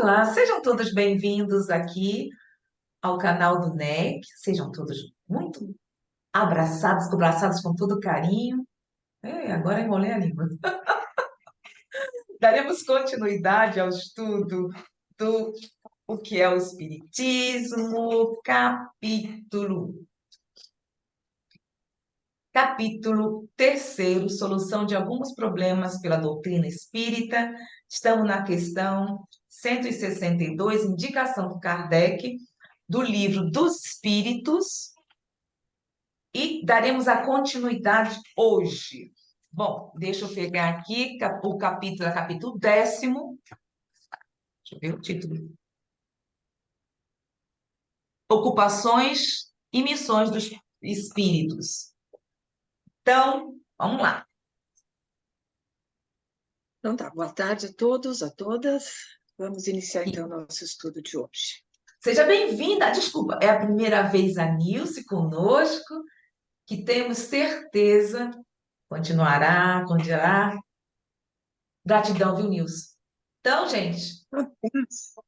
Olá, sejam todos bem-vindos aqui ao canal do NEC. Sejam todos muito abraçados com todo carinho. Agora enrolei a língua. Daremos continuidade ao estudo do o que é o Espiritismo, capítulo terceiro, solução de alguns problemas pela doutrina espírita. Estamos na questão 162, indicação do Kardec, do livro dos Espíritos, e daremos a continuidade hoje. Bom, deixa eu pegar aqui o capítulo 10º. Deixa eu ver o título. Ocupações e missões dos espíritos. Então, vamos lá. Então tá, boa tarde a todos, a todas. Vamos iniciar então o nosso estudo de hoje. Seja bem-vinda. Desculpa, é a primeira vez a Nilce conosco, que temos certeza continuará. Gratidão, viu, Nilce? Então, gente,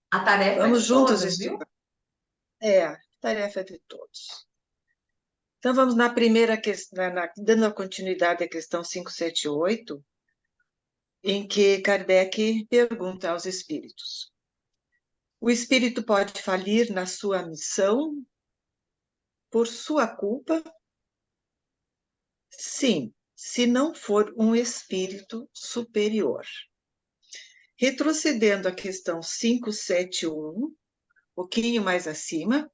a tarefa é Vamos de juntos todas, viu? estudar. A tarefa é de todos. Então vamos na primeira questão, dando a continuidade à questão 578, em que Kardec pergunta aos espíritos: o espírito pode falir na sua missão por sua culpa? Sim, se não for um espírito superior. Retrocedendo à questão 571, um pouquinho mais acima,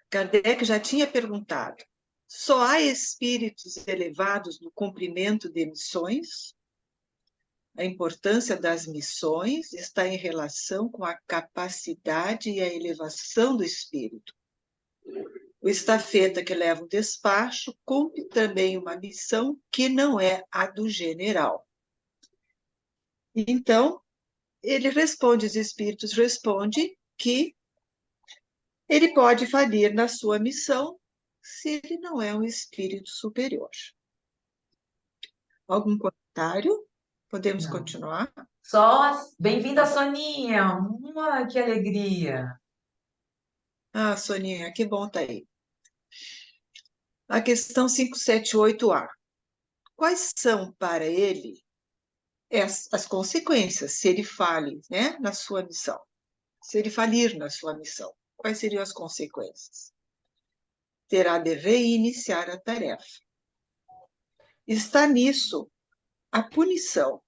Kardec já tinha perguntado: só há espíritos elevados no cumprimento de missões? A importância das missões está em relação com a capacidade e a elevação do espírito. O estafeta que leva o despacho cumpre também uma missão que não é a do general. Então, ele responde, os espíritos respondem que ele pode falir na sua missão se ele não é um espírito superior. Algum comentário? Podemos Não. continuar? Só bem-vinda, Tá bom. Soninha. Que alegria. Ah, Soninha, que bom tá aí. A questão 578A. Quais são para ele as consequências se ele fale, né, na sua missão? Se ele falir na sua missão, quais seriam as consequências? Terá de reiniciar a tarefa. Está nisso a punição.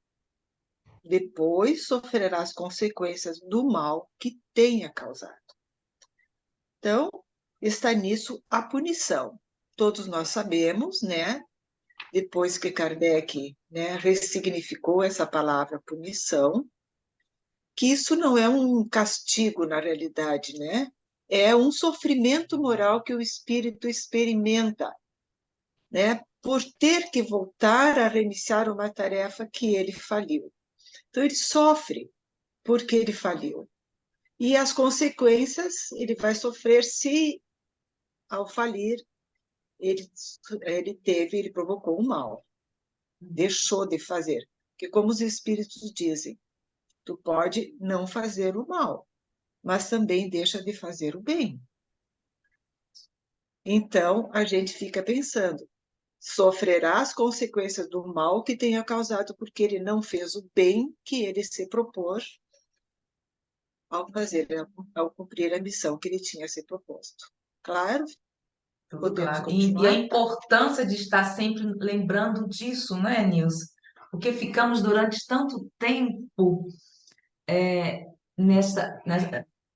Depois sofrerá as consequências do mal que tenha causado. Então, está nisso a punição. Todos nós sabemos, né? Depois que Kardec, né, ressignificou essa palavra punição, que isso não é um castigo na realidade, né? É um sofrimento moral que o espírito experimenta, né? Por ter que voltar a reiniciar uma tarefa que ele faliu. Então, ele sofre porque ele faliu. E as consequências ele vai sofrer se, ao falir, ele provocou o mal, deixou de fazer. Porque, como os espíritos dizem, tu pode não fazer o mal, mas também deixa de fazer o bem. Então, a gente fica pensando, sofrerá as consequências do mal que tenha causado porque ele não fez o bem que ele se propôs ao cumprir a missão que ele tinha se proposto. Claro? Tudo Podemos claro. E a continuar? importância de estar sempre lembrando disso, né, Nilce? Porque ficamos durante tanto tempo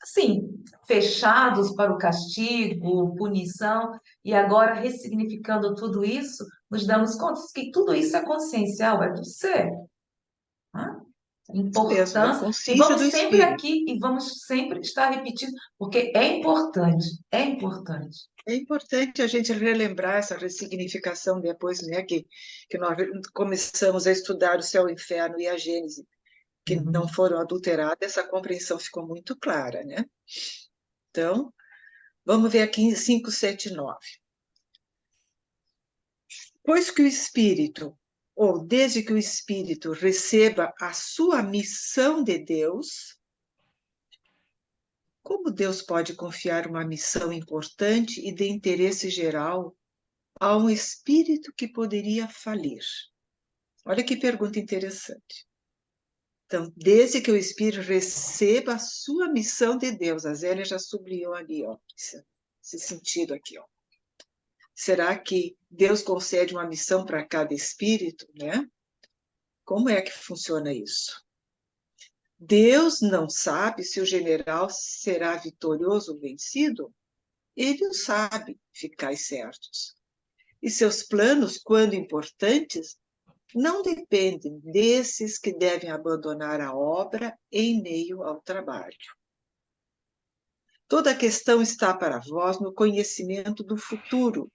assim, fechados para o castigo, punição, e agora ressignificando tudo isso, nos damos conta que tudo isso é consciencial, é do ser. Né? Isso mesmo, da Importância. E consciência vamos do sempre espírito. aqui, e vamos sempre estar repetindo, porque é importante, é importante. É importante a gente relembrar essa ressignificação depois, né, que nós começamos a estudar o céu, o inferno e a Gênese, que não Uhum. foram adulteradas, essa compreensão ficou muito clara, né? Então, vamos ver aqui em 579. Pois que o espírito, ou desde que o espírito receba a sua missão de Deus, Como Deus pode confiar uma missão importante e de interesse geral a um espírito que poderia falir? Olha que pergunta interessante. Então, desde que o espírito receba a sua missão de Deus, a Zélia já sublinhou ali, ó, esse sentido aqui, ó. Será que Deus concede uma missão para cada espírito, né? Como é que funciona isso? Deus não sabe se o general será vitorioso ou vencido? Ele o sabe, ficais certos. E seus planos, quando importantes, não dependem desses que devem abandonar a obra em meio ao trabalho. Toda a questão está para vós no conhecimento do futuro,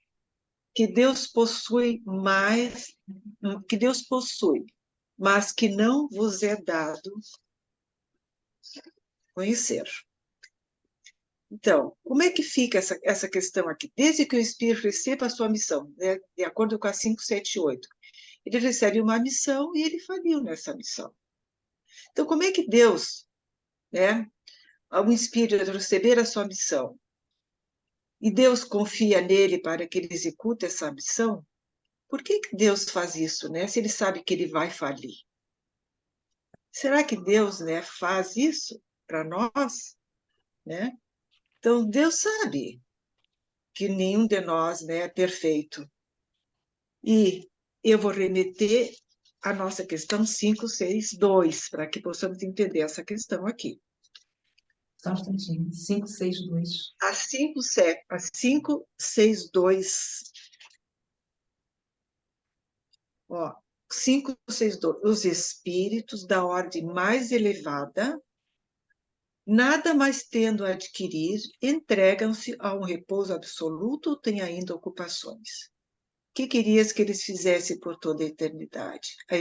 que Deus possui mas que não vos é dado conhecer. Então, como é que fica essa questão aqui? Desde que o Espírito receba a sua missão, né, de acordo com a 578, ele recebe uma missão e ele faliu nessa missão. Então, como é que Deus, né, ao Espírito receber a sua missão, e Deus confia nele para que ele execute essa missão? Por que Deus faz isso, né, se ele sabe que ele vai falir? Será que Deus, né, faz isso para nós, né? Então, Deus sabe que nenhum de nós, né, é perfeito. E eu vou remeter à nossa questão 562, para que possamos entender essa questão aqui. Só um instantinho. 562. A 562, ó, 562, os espíritos da ordem mais elevada, nada mais tendo a adquirir, entregam-se a um repouso absoluto ou têm ainda ocupações? Que querias que eles fizessem por toda a eternidade? A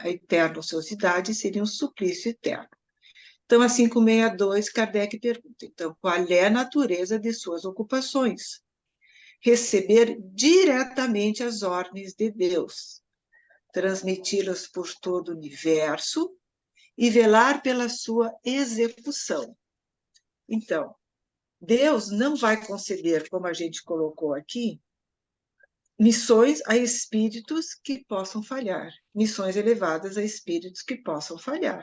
eterna ociosidade seria um suplício eterno. Então, a 562, Kardec pergunta, então, qual é a natureza de suas ocupações? Receber diretamente as ordens de Deus, transmiti-las por todo o universo e velar pela sua execução. Então, Deus não vai conceder, como a gente colocou aqui, missões a espíritos que possam falhar, missões elevadas a espíritos que possam falhar.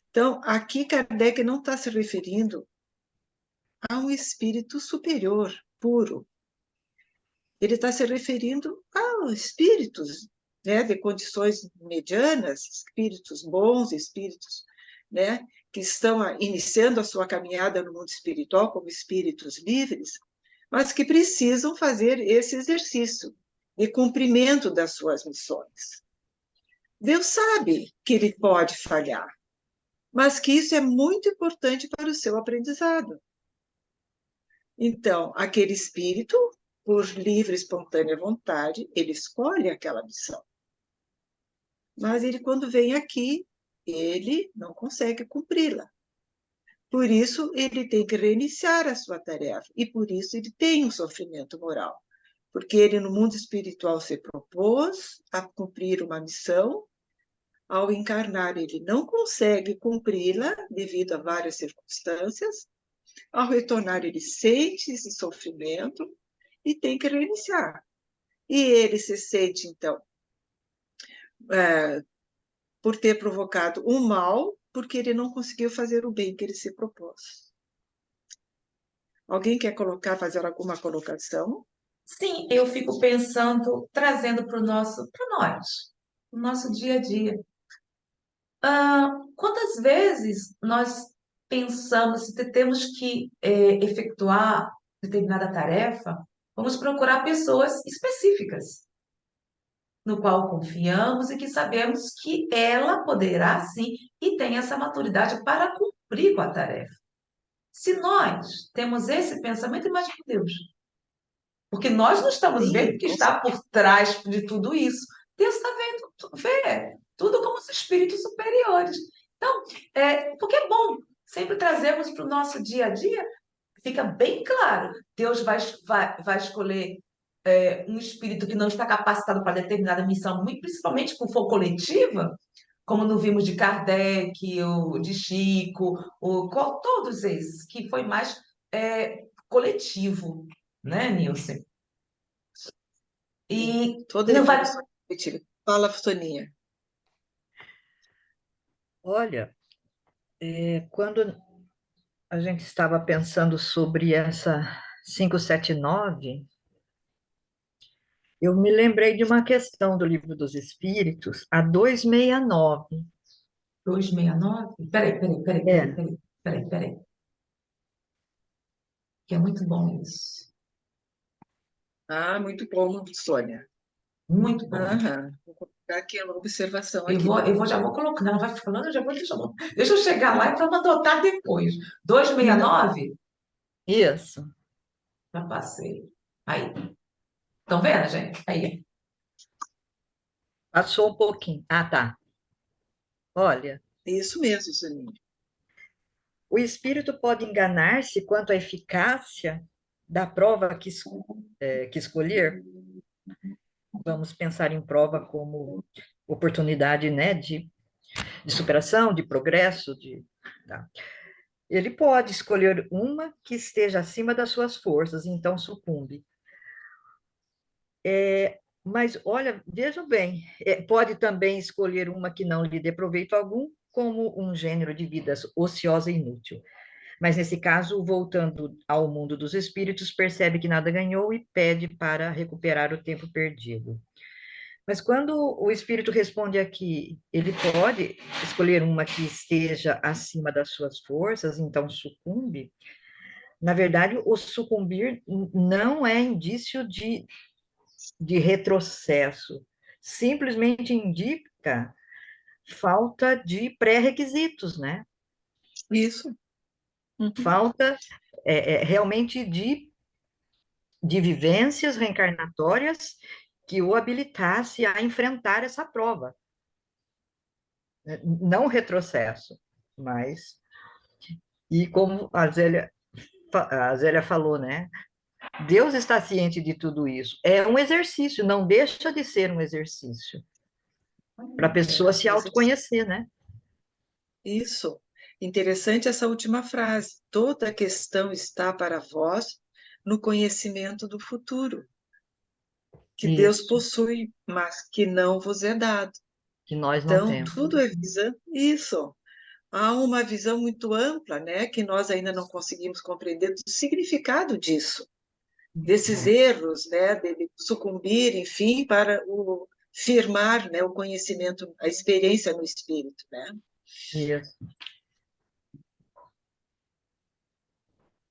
Então, aqui Kardec não está se referindo a um espírito superior, puro. Ele está se referindo a espíritos, né, de condições medianas, espíritos bons, espíritos, né, que estão iniciando a sua caminhada no mundo espiritual como espíritos livres, mas que precisam fazer esse exercício de cumprimento das suas missões. Deus sabe que ele pode falhar, mas que isso é muito importante para o seu aprendizado. Então, aquele espírito, por livre e espontânea vontade, ele escolhe aquela missão. Mas ele, quando vem aqui, ele não consegue cumpri-la. Por isso, ele tem que reiniciar a sua tarefa, e por isso ele tem um sofrimento moral. Porque ele, no mundo espiritual, se propôs a cumprir uma missão, ao encarnar, ele não consegue cumpri-la devido a várias circunstâncias, ao retornar, ele sente esse sofrimento e tem que reiniciar. E ele se sente, então, por ter provocado um mal, porque ele não conseguiu fazer o bem que ele se propôs. Alguém quer fazer alguma colocação? Sim, eu fico pensando, trazendo para o nosso dia a dia. Quantas vezes nós pensamos que temos que efetuar determinada tarefa, vamos procurar pessoas específicas, no qual confiamos e que sabemos que ela poderá sim e tem essa maturidade para cumprir com a tarefa. Se nós temos esse pensamento, imagine Deus. Porque nós não estamos vendo o Sim, que está por trás de tudo isso. Deus está vendo, vê tudo como os espíritos superiores. Então, porque é bom sempre trazermos para o nosso dia a dia, fica bem claro. Deus vai escolher um espírito que não está capacitado para determinada missão, muito principalmente por for coletiva, como não vimos de Kardec, ou de Chico, todos esses, que foi mais coletivo, né, Nilce? Sim. E Toda não vai. evolução coletiva. Fala, Soninha. Olha, quando a gente estava pensando sobre essa 579, eu me lembrei de uma questão do Livro dos Espíritos, a 269. 269? Peraí, peraí, peraí, peraí, É, peraí, peraí, peraí. Que é muito bom isso. Ah, muito bom, Sônia. Muito bom. Aham. Vou colocar aqui uma observação Eu aqui vou, eu também. vou, já vou colocando, ela vai falando, eu já vou deixando. Deixa eu chegar lá e para adotar depois. 269? isso. Já passei. Aí. Estão vendo, gente? Aí. Passou um pouquinho. Ah, tá. Olha, Isso mesmo, Soninha. o espírito pode enganar-se quanto à eficácia da prova que escolher. Vamos pensar em prova como oportunidade, né, de superação, de progresso, tá. Ele pode escolher uma que esteja acima das suas forças, então sucumbe. Mas, olha, veja bem, pode também escolher uma que não lhe dê proveito algum, como um gênero de vida ociosa e inútil. Mas, nesse caso, voltando ao mundo dos espíritos, percebe que nada ganhou e pede para recuperar o tempo perdido. Mas quando o espírito responde aqui, ele pode escolher uma que esteja acima das suas forças, então sucumbe. Na verdade, o sucumbir não é indício de retrocesso, simplesmente indica falta de pré-requisitos, né? Isso. Uhum. Falta realmente de vivências reencarnatórias que o habilitasse a enfrentar essa prova. Não retrocesso, mas... E como a Zélia falou, né? Deus está ciente de tudo isso. É um exercício, não deixa de ser um exercício para a pessoa se Mas autoconhecer, né? isso. Interessante essa última frase. Toda a questão está para vós no conhecimento do futuro, que Deus Isso, possui, mas que não vos é dado. que nós não Então, temos. tudo é visão. Isso. Há uma visão muito ampla, né, que nós ainda não conseguimos compreender do significado disso, desses erros, né, de sucumbir, enfim, para o firmar, né, o conhecimento, a experiência no espírito, né? Isso.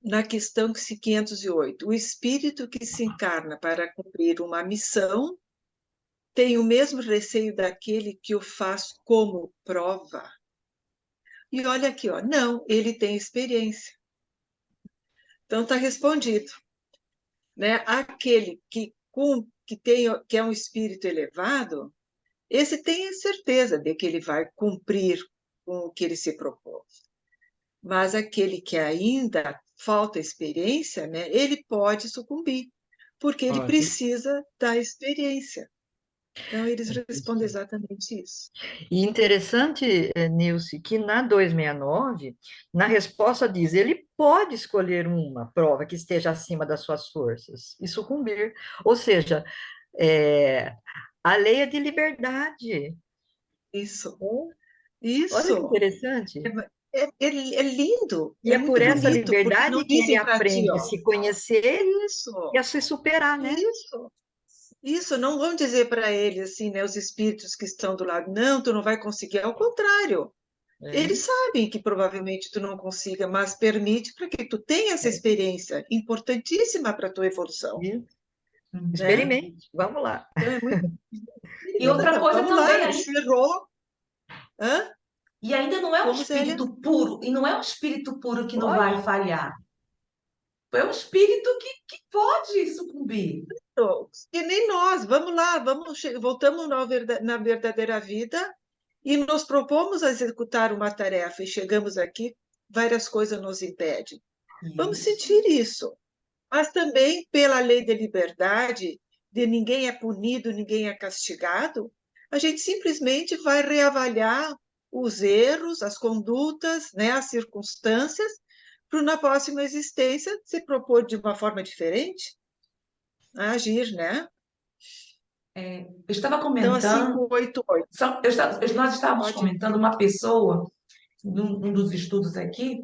Na questão 508, o espírito que se encarna para cumprir uma missão tem o mesmo receio daquele que o faz como prova. E olha aqui, ó, não, ele tem experiência. Então está respondido, né? Aquele que é um espírito elevado, esse tem certeza de que ele vai cumprir com o que ele se propôs. Mas aquele que ainda falta experiência, né, ele pode sucumbir, porque ele Pode. precisa da experiência. Então, eles respondem exatamente isso. E interessante, Nilce, que na 269, na resposta diz, ele pode escolher uma prova que esteja acima das suas forças e sucumbir. Ou seja, é, a lei é de liberdade. Isso, Olha que isso. interessante. É lindo, E é é por muito essa bonito, porque não liberdade que ele dizem para ti, aprende a ó, se conhecer e isso, a se superar, né? isso. Isso, não vão dizer para ele assim, né, os espíritos que estão do lado, não, tu não vai conseguir, ao contrário. Eles É, sabem que provavelmente tu não consiga, mas permite para que tu tenha essa é. experiência importantíssima para a tua evolução, E né? experimente, vamos lá. Então é muito E outra então, coisa vamos lá, também ele aí, ferrou, hã? e ainda não é um Como, Zélia? espírito puro, e não é um espírito puro que não vai Pode. falhar. É um espírito que pode sucumbir. Que nem nós, vamos lá, voltamos na verdadeira vida e nos propomos a executar uma tarefa e chegamos aqui, várias coisas nos impedem. Vamos Isso. sentir isso, mas também pela lei da liberdade, de ninguém é punido, ninguém é castigado, a gente simplesmente vai reavaliar os erros, as condutas, né, as circunstâncias, para na próxima existência se propor de uma forma diferente a agir, né? Eu estava Então, a comentando, 588, nós estávamos pode. comentando uma pessoa, num dos estudos aqui,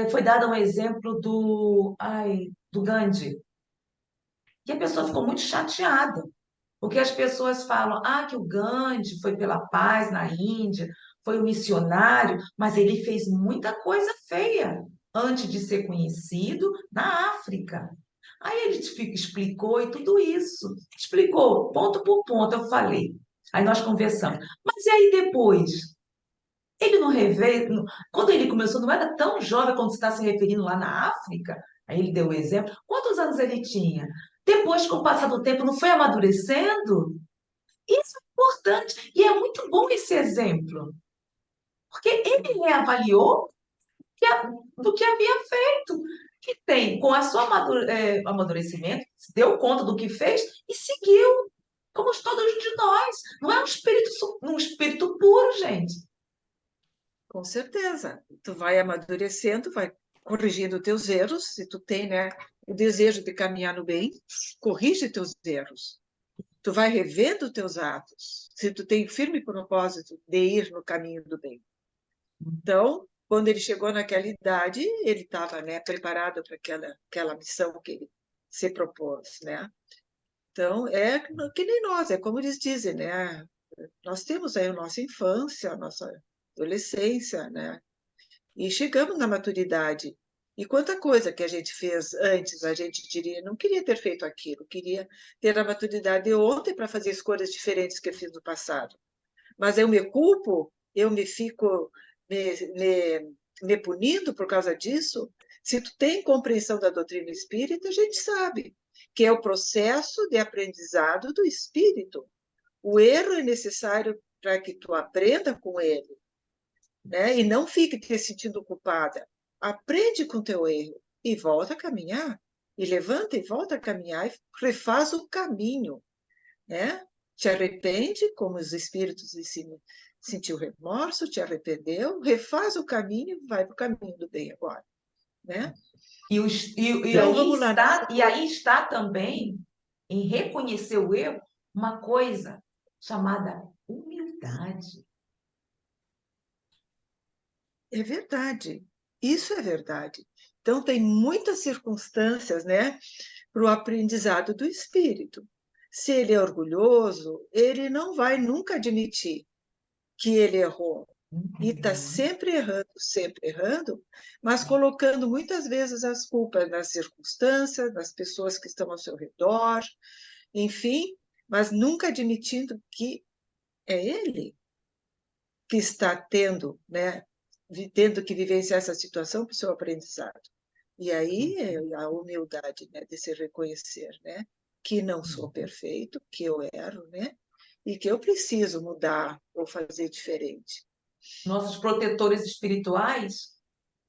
foi dado um exemplo do Gandhi, que a pessoa ficou muito chateada, porque as pessoas falam, que o Gandhi foi pela paz na Índia, foi um missionário, mas ele fez muita coisa feia antes de ser conhecido na África. Aí ele explicou e tudo isso. Explicou, ponto por ponto, eu falei. Aí nós conversamos. Mas e aí depois? Ele não reveio. Quando ele começou, não era tão jovem quando você está se referindo lá na África. Aí ele deu o exemplo. Quantos anos ele tinha? Depois, com o passar do tempo, não foi amadurecendo? Isso é importante. E é muito bom esse exemplo. Porque ele reavaliou do que havia feito. Que tem, com a sua amadurecimento, se deu conta do que fez e seguiu, como todos de nós. Não é um espírito puro, gente. Com certeza. Tu vai amadurecendo, vai corrigindo teus erros, se tu tem, né, o desejo de caminhar no bem, corrige teus erros. Tu vai revendo teus atos, se tu tem firme propósito de ir no caminho do bem. Então, quando ele chegou naquela idade, ele estava, né, preparado para aquela missão que ele se propôs, né? Então, é que nem nós, é como eles dizem, né? Nós temos aí a nossa infância, a nossa adolescência, né? E chegamos na maturidade. E quanta coisa que a gente fez antes, a gente diria, não queria ter feito aquilo, queria ter a maturidade de ontem para fazer escolhas diferentes que eu fiz no passado. Mas eu me culpo, eu me fico me punindo por causa disso. Se tu tem compreensão da doutrina espírita, a gente sabe que é o processo de aprendizado do espírito. O erro é necessário para que tu aprenda com ele, né? E não fique te sentindo culpada. Aprende com teu erro e volta a caminhar. E levanta e volta a caminhar e refaz o caminho, né? Te arrepende, como os espíritos ensinam, sentiu remorso, te arrependeu, refaz o caminho e vai para o caminho do bem agora, né? Então, vamos lá. E aí está também, em reconhecer o erro, uma coisa chamada humildade. É verdade, isso é verdade. Então, tem muitas circunstâncias, né, para o aprendizado do espírito. Se ele é orgulhoso, ele não vai nunca admitir que ele errou. E está sempre errando, mas colocando muitas vezes as culpas nas circunstâncias, nas pessoas que estão ao seu redor, enfim, mas nunca admitindo que é ele que está tendo, né, tendo que vivenciar essa situação para o seu aprendizado. E aí é a humildade, né, de se reconhecer, né, que não sou perfeito, que eu erro, né, e que eu preciso mudar ou fazer diferente. Nossos protetores espirituais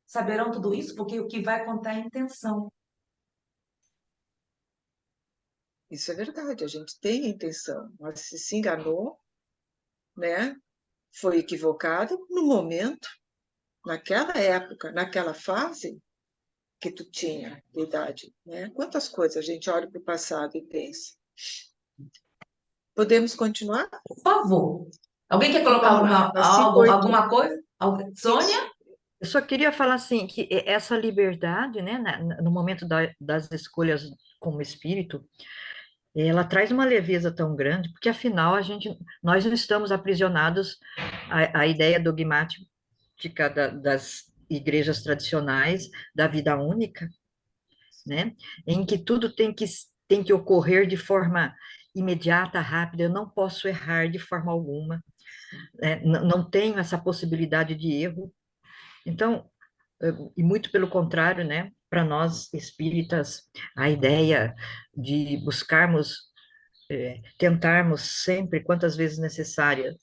saberão tudo isso, porque o que vai contar é a intenção. Isso é verdade, a gente tem a intenção, mas se enganou, né, foi equivocado no momento, naquela época, naquela fase que tu tinha de idade, né? Quantas coisas a gente olha para o passado e pensa. Podemos continuar? Por favor. Alguém quer Então, colocar vamos lá. alguma coisa? Sônia? Eu só queria falar assim, que essa liberdade, né, no momento das escolhas como espírito, ela traz uma leveza tão grande, porque afinal nós não estamos aprisionados à ideia dogmática das igrejas tradicionais da vida única, né, em que tudo tem que ocorrer de forma imediata, rápida, eu não posso errar de forma alguma, né, não tenho essa possibilidade de erro. Então, e muito pelo contrário, né? Para nós espíritas, a ideia de buscarmos, tentarmos sempre, quantas vezes necessárias,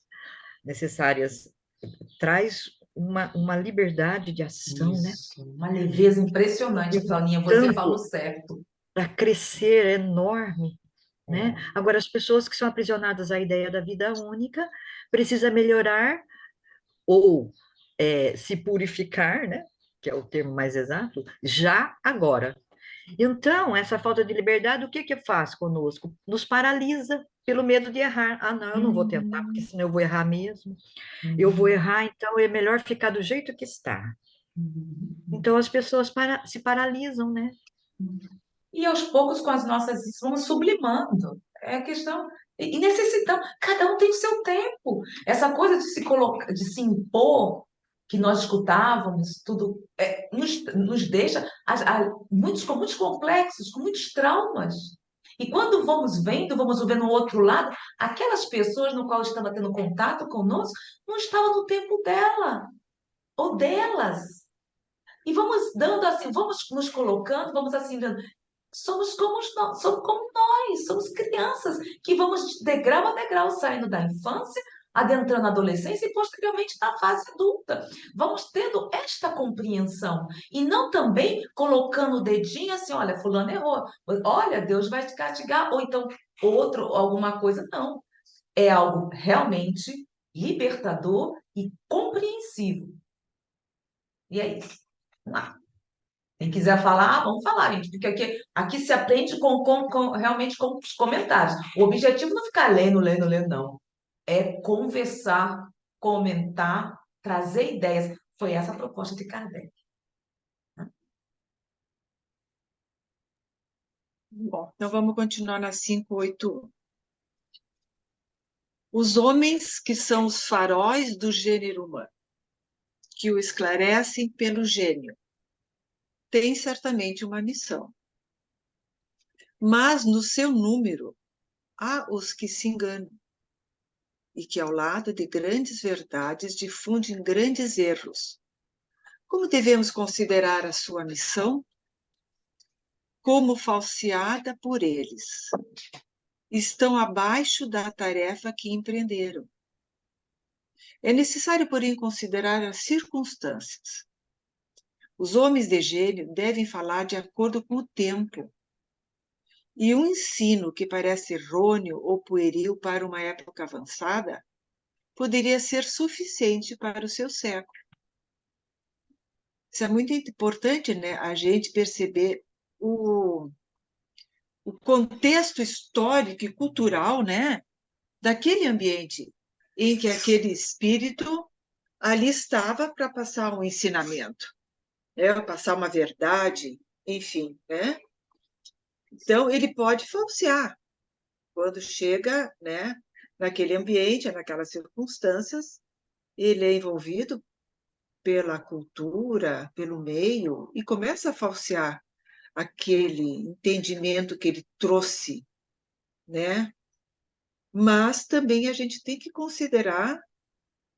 traz uma liberdade de ação, né? Isso, uma leveza impressionante, Soninha, você falou certo. Para crescer enorme, né? Agora, as pessoas que são aprisionadas à ideia da vida única precisam melhorar ou se purificar, né? Que é o termo mais exato, já agora. Então, essa falta de liberdade, o que que faz conosco? Nos paralisa pelo medo de errar. Ah, não, eu não vou tentar, porque Uhum, senão eu vou errar mesmo. Eu vou uhum, errar, então é melhor ficar do jeito que está. uhum. Então, as pessoas se paralisam, né? E aos poucos, com as nossas, vamos sublimando. É questão. E necessitamos, cada um tem o seu tempo. Essa coisa de se colocar, de se impor, que nós escutávamos, tudo nos deixa com muitos complexos, com muitos traumas. E quando vamos vendo o outro lado, aquelas pessoas no qual estava tendo contato conosco não estavam no tempo dela ou delas. E vamos dando assim, vamos nos colocando, vamos assim, somos como nós, somos crianças que vamos de degrau a degrau saindo da infância, adentrando na adolescência e posteriormente na fase adulta. Vamos tendo esta compreensão e não também colocando o dedinho assim, olha, fulano errou, olha, Deus vai te castigar, ou então outro, alguma coisa, não. É algo realmente libertador e compreensivo. E é isso. Vamos lá. Quem quiser falar, vamos falar, gente, porque aqui se aprende realmente com os comentários. O objetivo não é ficar lendo, não. É conversar, comentar, trazer ideias. Foi essa a proposta de Kardec. Bom, então vamos continuar na 581. Os homens que são os faróis do gênero humano, que o esclarecem pelo gênio, têm certamente uma missão. Mas no seu número há os que se enganam e que, ao lado de grandes verdades, difundem grandes erros. Como devemos considerar a sua missão? Como falseada por eles. Estão abaixo da tarefa que empreenderam. É necessário, porém, considerar as circunstâncias. Os homens de gênio devem falar de acordo com o tempo. E um ensino que parece errôneo ou pueril para uma época avançada poderia ser suficiente para o seu século. Isso é muito importante, né? A gente perceber o contexto histórico e cultural, né? Daquele ambiente em que aquele espírito ali estava para passar um ensinamento, né? Passar uma verdade, enfim, né? Então, ele pode falsear quando chega, né, naquele ambiente, naquelas circunstâncias, ele é envolvido pela cultura, pelo meio, e começa a falsear aquele entendimento que ele trouxe, né? Mas também a gente tem que considerar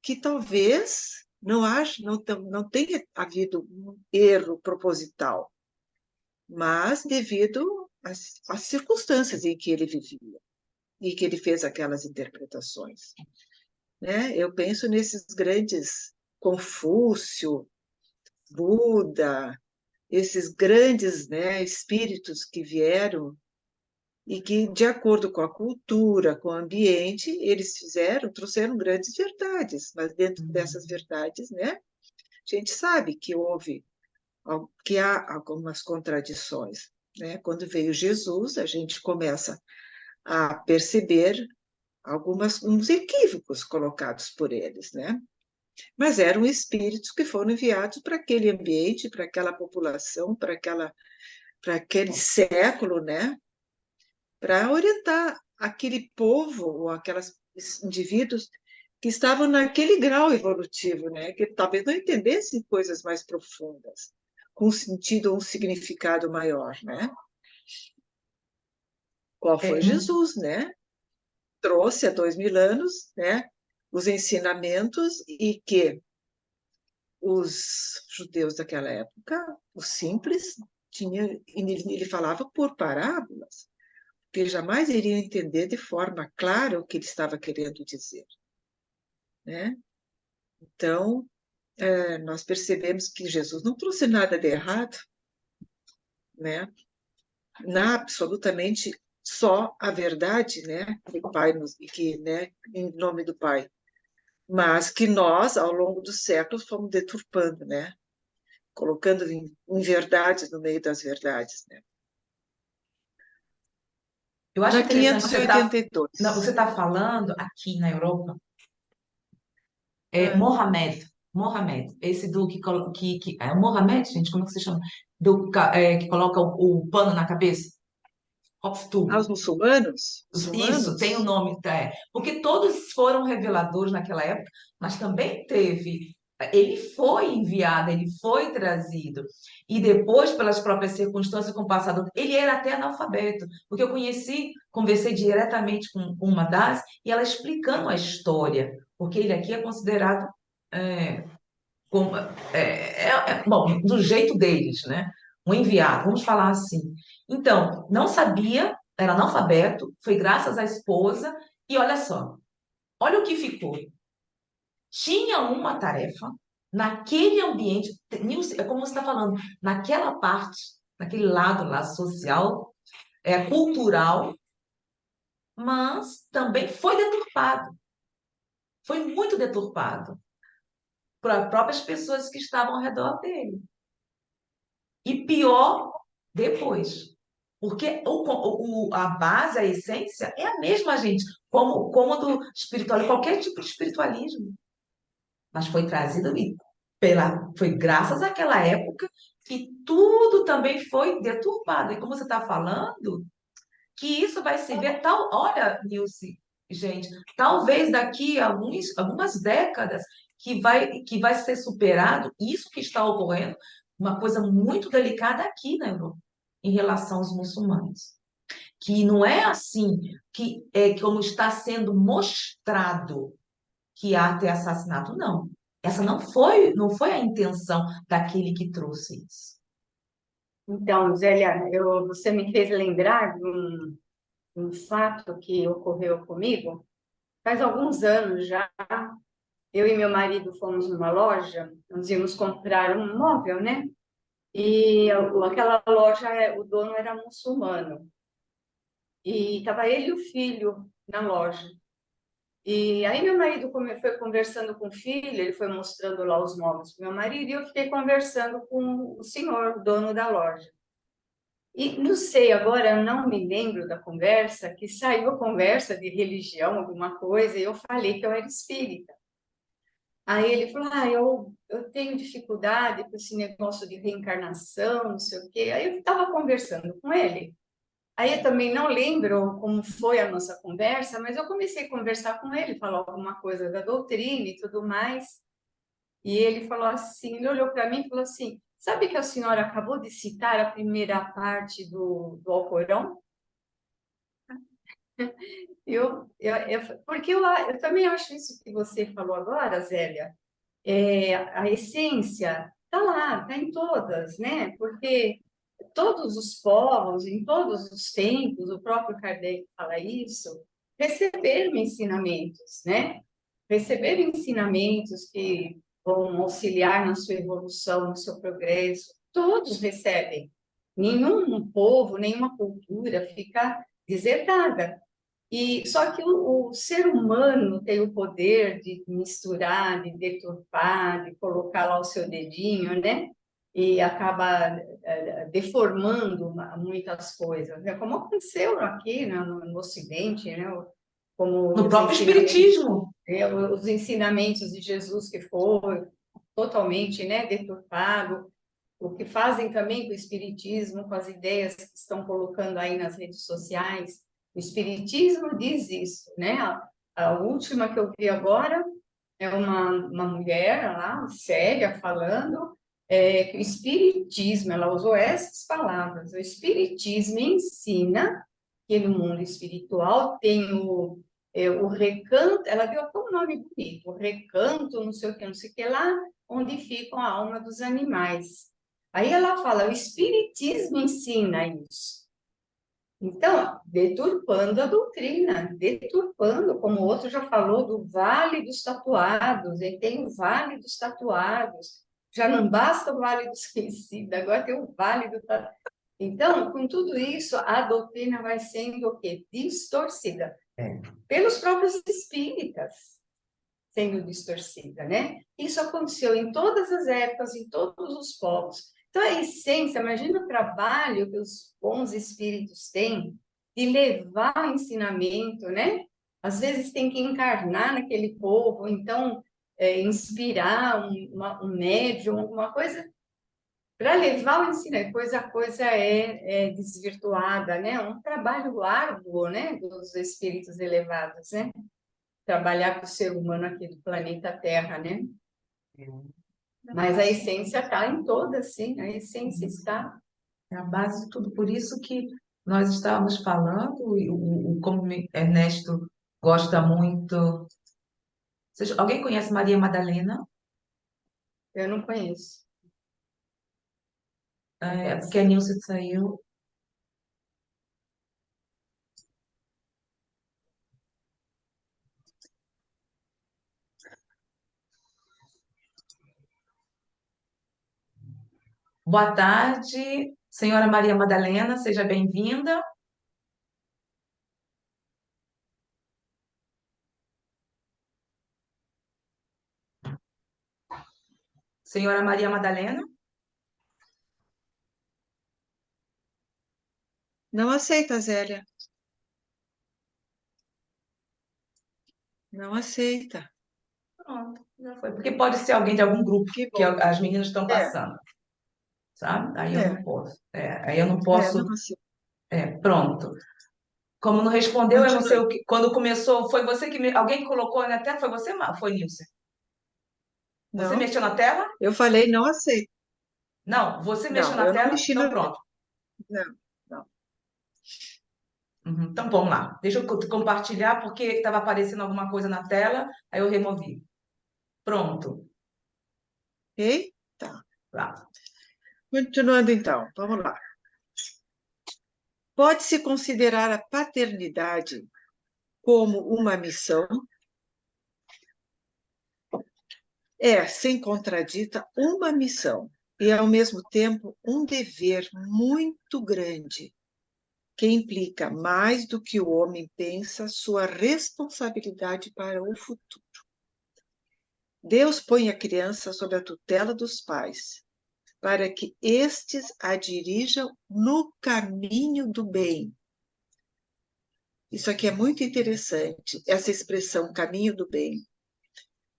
que talvez não tenha havido um erro proposital, mas devido às circunstâncias em que ele vivia e que ele fez aquelas interpretações, né? Eu penso nesses grandes Confúcio, Buda, esses grandes, né, espíritos que vieram e que, de acordo com a cultura, com o ambiente, eles trouxeram grandes verdades, mas dentro dessas verdades, né, a gente sabe que há algumas contradições, né? Quando veio Jesus, a gente começa a perceber uns equívocos colocados por eles, né? Mas eram espíritos que foram enviados para aquele ambiente, para aquela população, para aquele século, né? Para orientar aquele povo ou aqueles indivíduos que estavam naquele grau evolutivo, né? Que talvez não entendessem coisas mais profundas, com um sentido ou um significado maior, né? Qual É, foi Jesus, né? Trouxe há 2000 anos, né? Os ensinamentos e que os judeus daquela época, os simples, ele falava por parábolas, porque jamais iriam entender de forma clara o que ele estava querendo dizer, né? Então, nós percebemos que Jesus não trouxe nada de errado, né? Absolutamente só a verdade, né, que o Pai nos, que, né, em nome do Pai, mas que nós, ao longo dos séculos, fomos deturpando, né, colocando em verdades no meio das verdades, né. Eu acho Na interessante você 582. tá falando aqui na Europa, Ah, Mohamed, esse do é o Mohamed, gente, como é que se chama? Que coloca o pano na cabeça? Kopftuch. aos muçulmanos? Isso, tem o Muçulmanos? nome, porque todos foram reveladores naquela época, mas também teve, ele foi enviado, ele foi trazido, e depois, pelas próprias circunstâncias, com o passado, ele era até analfabeto, porque eu conversei diretamente com uma das, e ela explicando a história, porque ele aqui é considerado, é, como, bom, do jeito deles, né? Um enviado, vamos falar assim. Então, não sabia, era analfabeto, foi graças à esposa, e olha só, olha o que ficou. Tinha uma tarefa naquele ambiente, é como você está falando, naquela parte, naquele lado lá social, cultural, mas também foi deturpado, foi muito deturpado por próprias pessoas que estavam ao redor dele. E pior, depois. Porque a base, a essência é a mesma, gente, como do espiritual, qualquer tipo de espiritualismo. Mas foi trazido foi graças àquela época que tudo também foi deturpado. E como você está falando, que isso vai se ver tal. Olha, Nilce, gente, talvez daqui a algumas décadas que vai ser superado isso que está ocorrendo, uma coisa muito delicada aqui na Europa, em relação aos muçulmanos. Que não é assim que é como está sendo mostrado que há até assassinato, não. Essa não foi a intenção daquele que trouxe isso. Então, Zélia, você me fez lembrar de um fato que ocorreu comigo. Faz alguns anos já, eu e meu marido fomos numa loja, nós íamos comprar um móvel, né? E aquela loja, o dono era muçulmano. E estava ele e o filho na loja. E aí meu marido foi conversando com o filho, ele foi mostrando lá os móveis para meu marido, e eu fiquei conversando com o senhor, o dono da loja. E não sei, agora eu não me lembro da conversa, que saiu a conversa de religião, alguma coisa, e eu falei que eu era espírita. Aí ele falou, eu tenho dificuldade com esse negócio de reencarnação, não sei o quê. Aí eu estava conversando com ele. Aí eu também não lembro como foi a nossa conversa, mas eu comecei a conversar com ele, falar alguma coisa da doutrina e tudo mais. E ele falou assim, ele olhou para mim e falou assim, sabe que a senhora acabou de citar a primeira parte do Alcorão? Porque eu também acho isso que você falou agora, Zélia, a essência está lá, está em todas, né? Porque todos os povos, em todos os tempos, o próprio Kardec fala isso, receberam ensinamentos, né? Receberam ensinamentos que vão auxiliar na sua evolução, no seu progresso. Todos recebem. Nenhum povo, nenhuma cultura fica desertada. E só que o ser humano tem o poder de misturar, de deturpar, de colocar lá o seu dedinho, né? E acaba deformando muitas coisas, né? Como aconteceu aqui, né, no Ocidente, né? Como No próprio espiritismo. os ensinamentos de Jesus que foi totalmente, né, deturpado, o que fazem também com o espiritismo, com as ideias que estão colocando aí nas redes sociais. O espiritismo diz isso, né? A última que eu vi agora é uma mulher lá, séria, falando que o espiritismo, ela usou essas palavras, o espiritismo ensina que no mundo espiritual tem o recanto, ela deu até um nome bonito, o recanto, não sei o que lá, onde fica a alma dos animais. Aí ela fala, o espiritismo ensina isso. Então, deturpando a doutrina, deturpando, como o outro já falou, do Vale dos Tatuados, e tem o Vale dos Tatuados, já não basta o Vale dos Suicidas, agora tem o Vale do Tatuado. Então, com tudo isso, a doutrina vai sendo o quê? Distorcida. É. Pelos próprios espíritas sendo distorcida, né? Isso aconteceu em todas as épocas, em todos os povos. Então, a essência, imagina o trabalho que os bons espíritos têm de levar o ensinamento, né? Às vezes tem que encarnar naquele povo, então, inspirar um médium, alguma coisa, para levar o ensino, depois a coisa é desvirtuada, né? Um trabalho árduo, né? Dos espíritos elevados, né? Trabalhar com o ser humano aqui do planeta Terra, né? Mas a essência está em todas, sim, a essência está. É a base de tudo. Por isso que nós estávamos falando, e como Ernesto gosta muito. Alguém conhece Maria Madalena? Eu não conheço. É porque a Nilce saiu. Boa tarde, senhora Maria Madalena, seja bem-vinda. Senhora Maria Madalena? Não aceita, Zélia. Não aceita. Pronto, já foi. Porque pode ser alguém de algum grupo Que que bom. as meninas estão É, passando, sabe? Aí eu é, não posso. Aí eu não posso. não aceita. Pronto. Como não respondeu, eu não sei Continue. o que. Quando começou, foi você que. Alguém colocou na tela? Foi você, Foi, Nilce? Você Não, mexeu na tela? eu falei não aceita. Não, você mexeu Não, na eu não tela? mexi Então na... pronto. Não, não. Uhum, então vamos lá. Deixa eu compartilhar porque estava aparecendo alguma coisa na tela, aí eu removi. Pronto. Ok? Tá. Lá. Continuando então, vamos lá. Pode-se considerar a paternidade como uma missão? É, sem contradita, uma missão e, ao mesmo tempo, um dever muito grande, que implica mais do que o homem pensa sua responsabilidade para o futuro. Deus põe a criança sob a tutela dos pais, para que estes a dirijam no caminho do bem. Isso aqui é muito interessante, essa expressão caminho do bem.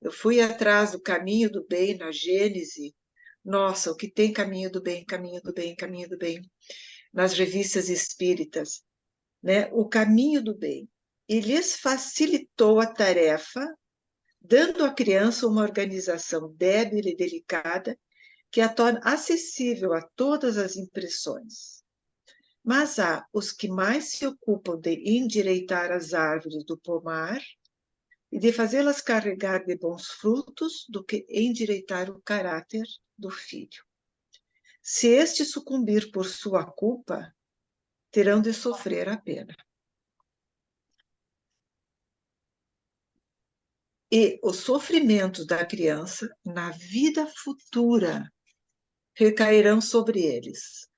Eu fui atrás do caminho do bem na Gênese. Nossa, o que tem caminho do bem, caminho do bem, caminho do bem, nas revistas espíritas, né? O caminho do bem. E lhes facilitou a tarefa, dando à criança uma organização débil e delicada que a torna acessível a todas as impressões. Mas há os que mais se ocupam de endireitar as árvores do pomar e de fazê-las carregar de bons frutos do que endireitar o caráter do filho. Se este sucumbir por sua culpa, terão de sofrer a pena. E os sofrimentos da criança, na vida futura, recairão sobre eles,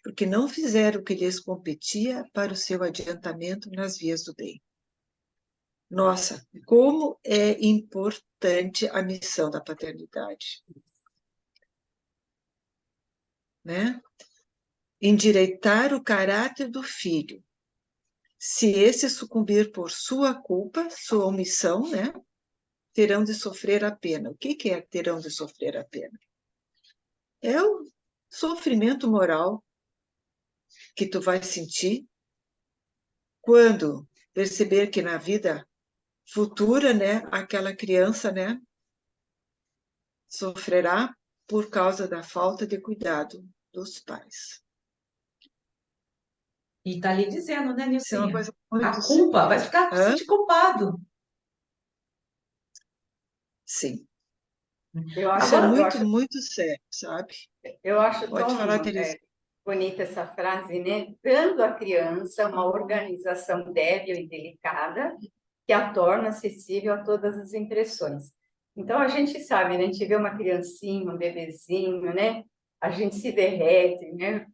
porque não fizeram o que lhes competia para o seu adiantamento nas vias do bem. Nossa, como é importante a missão da paternidade, né? Endireitar o caráter do filho. Se esse sucumbir por sua culpa, sua omissão, né? Terão de sofrer a pena. O que é terão de sofrer a pena? É o sofrimento moral que tu vai sentir quando perceber que na vida futura, né, aquela criança, né, sofrerá por causa da falta de cuidado dos pais. E está ali dizendo, né, Isso é uma Nilcinha? coisa muito A culpa vai ficar Hã? sentir culpado. Sim. Eu Isso é acho, eu muito, acho, muito sério, sabe? eu acho Pode falar, tão Teresa. bonita essa frase, né? Dando à criança uma organização débil e delicada que a torna acessível a todas as impressões. Então, a gente sabe, né? A gente vê uma criancinha, um bebezinho, né? A gente se derrete, né?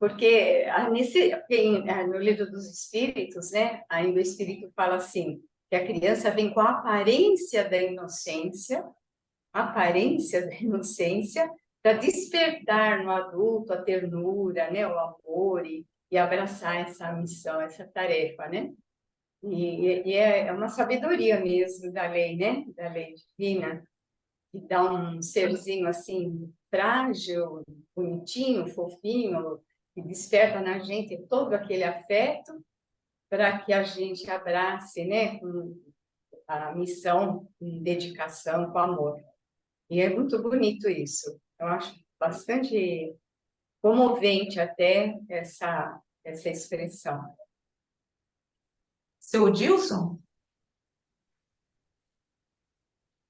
Porque no livro dos Espíritos, né, ainda o Espírito fala assim, que a criança vem com a aparência da inocência, para despertar no adulto a ternura, né, o amor e abraçar essa missão, essa tarefa, né? E é uma sabedoria mesmo da lei, né? Da lei divina, que dá um serzinho assim, frágil, bonitinho, fofinho, que desperta na gente todo aquele afeto para que a gente abrace, né, com a missão, com dedicação, com amor. E é muito bonito isso. Eu acho bastante comovente até essa expressão. Seu Dilson?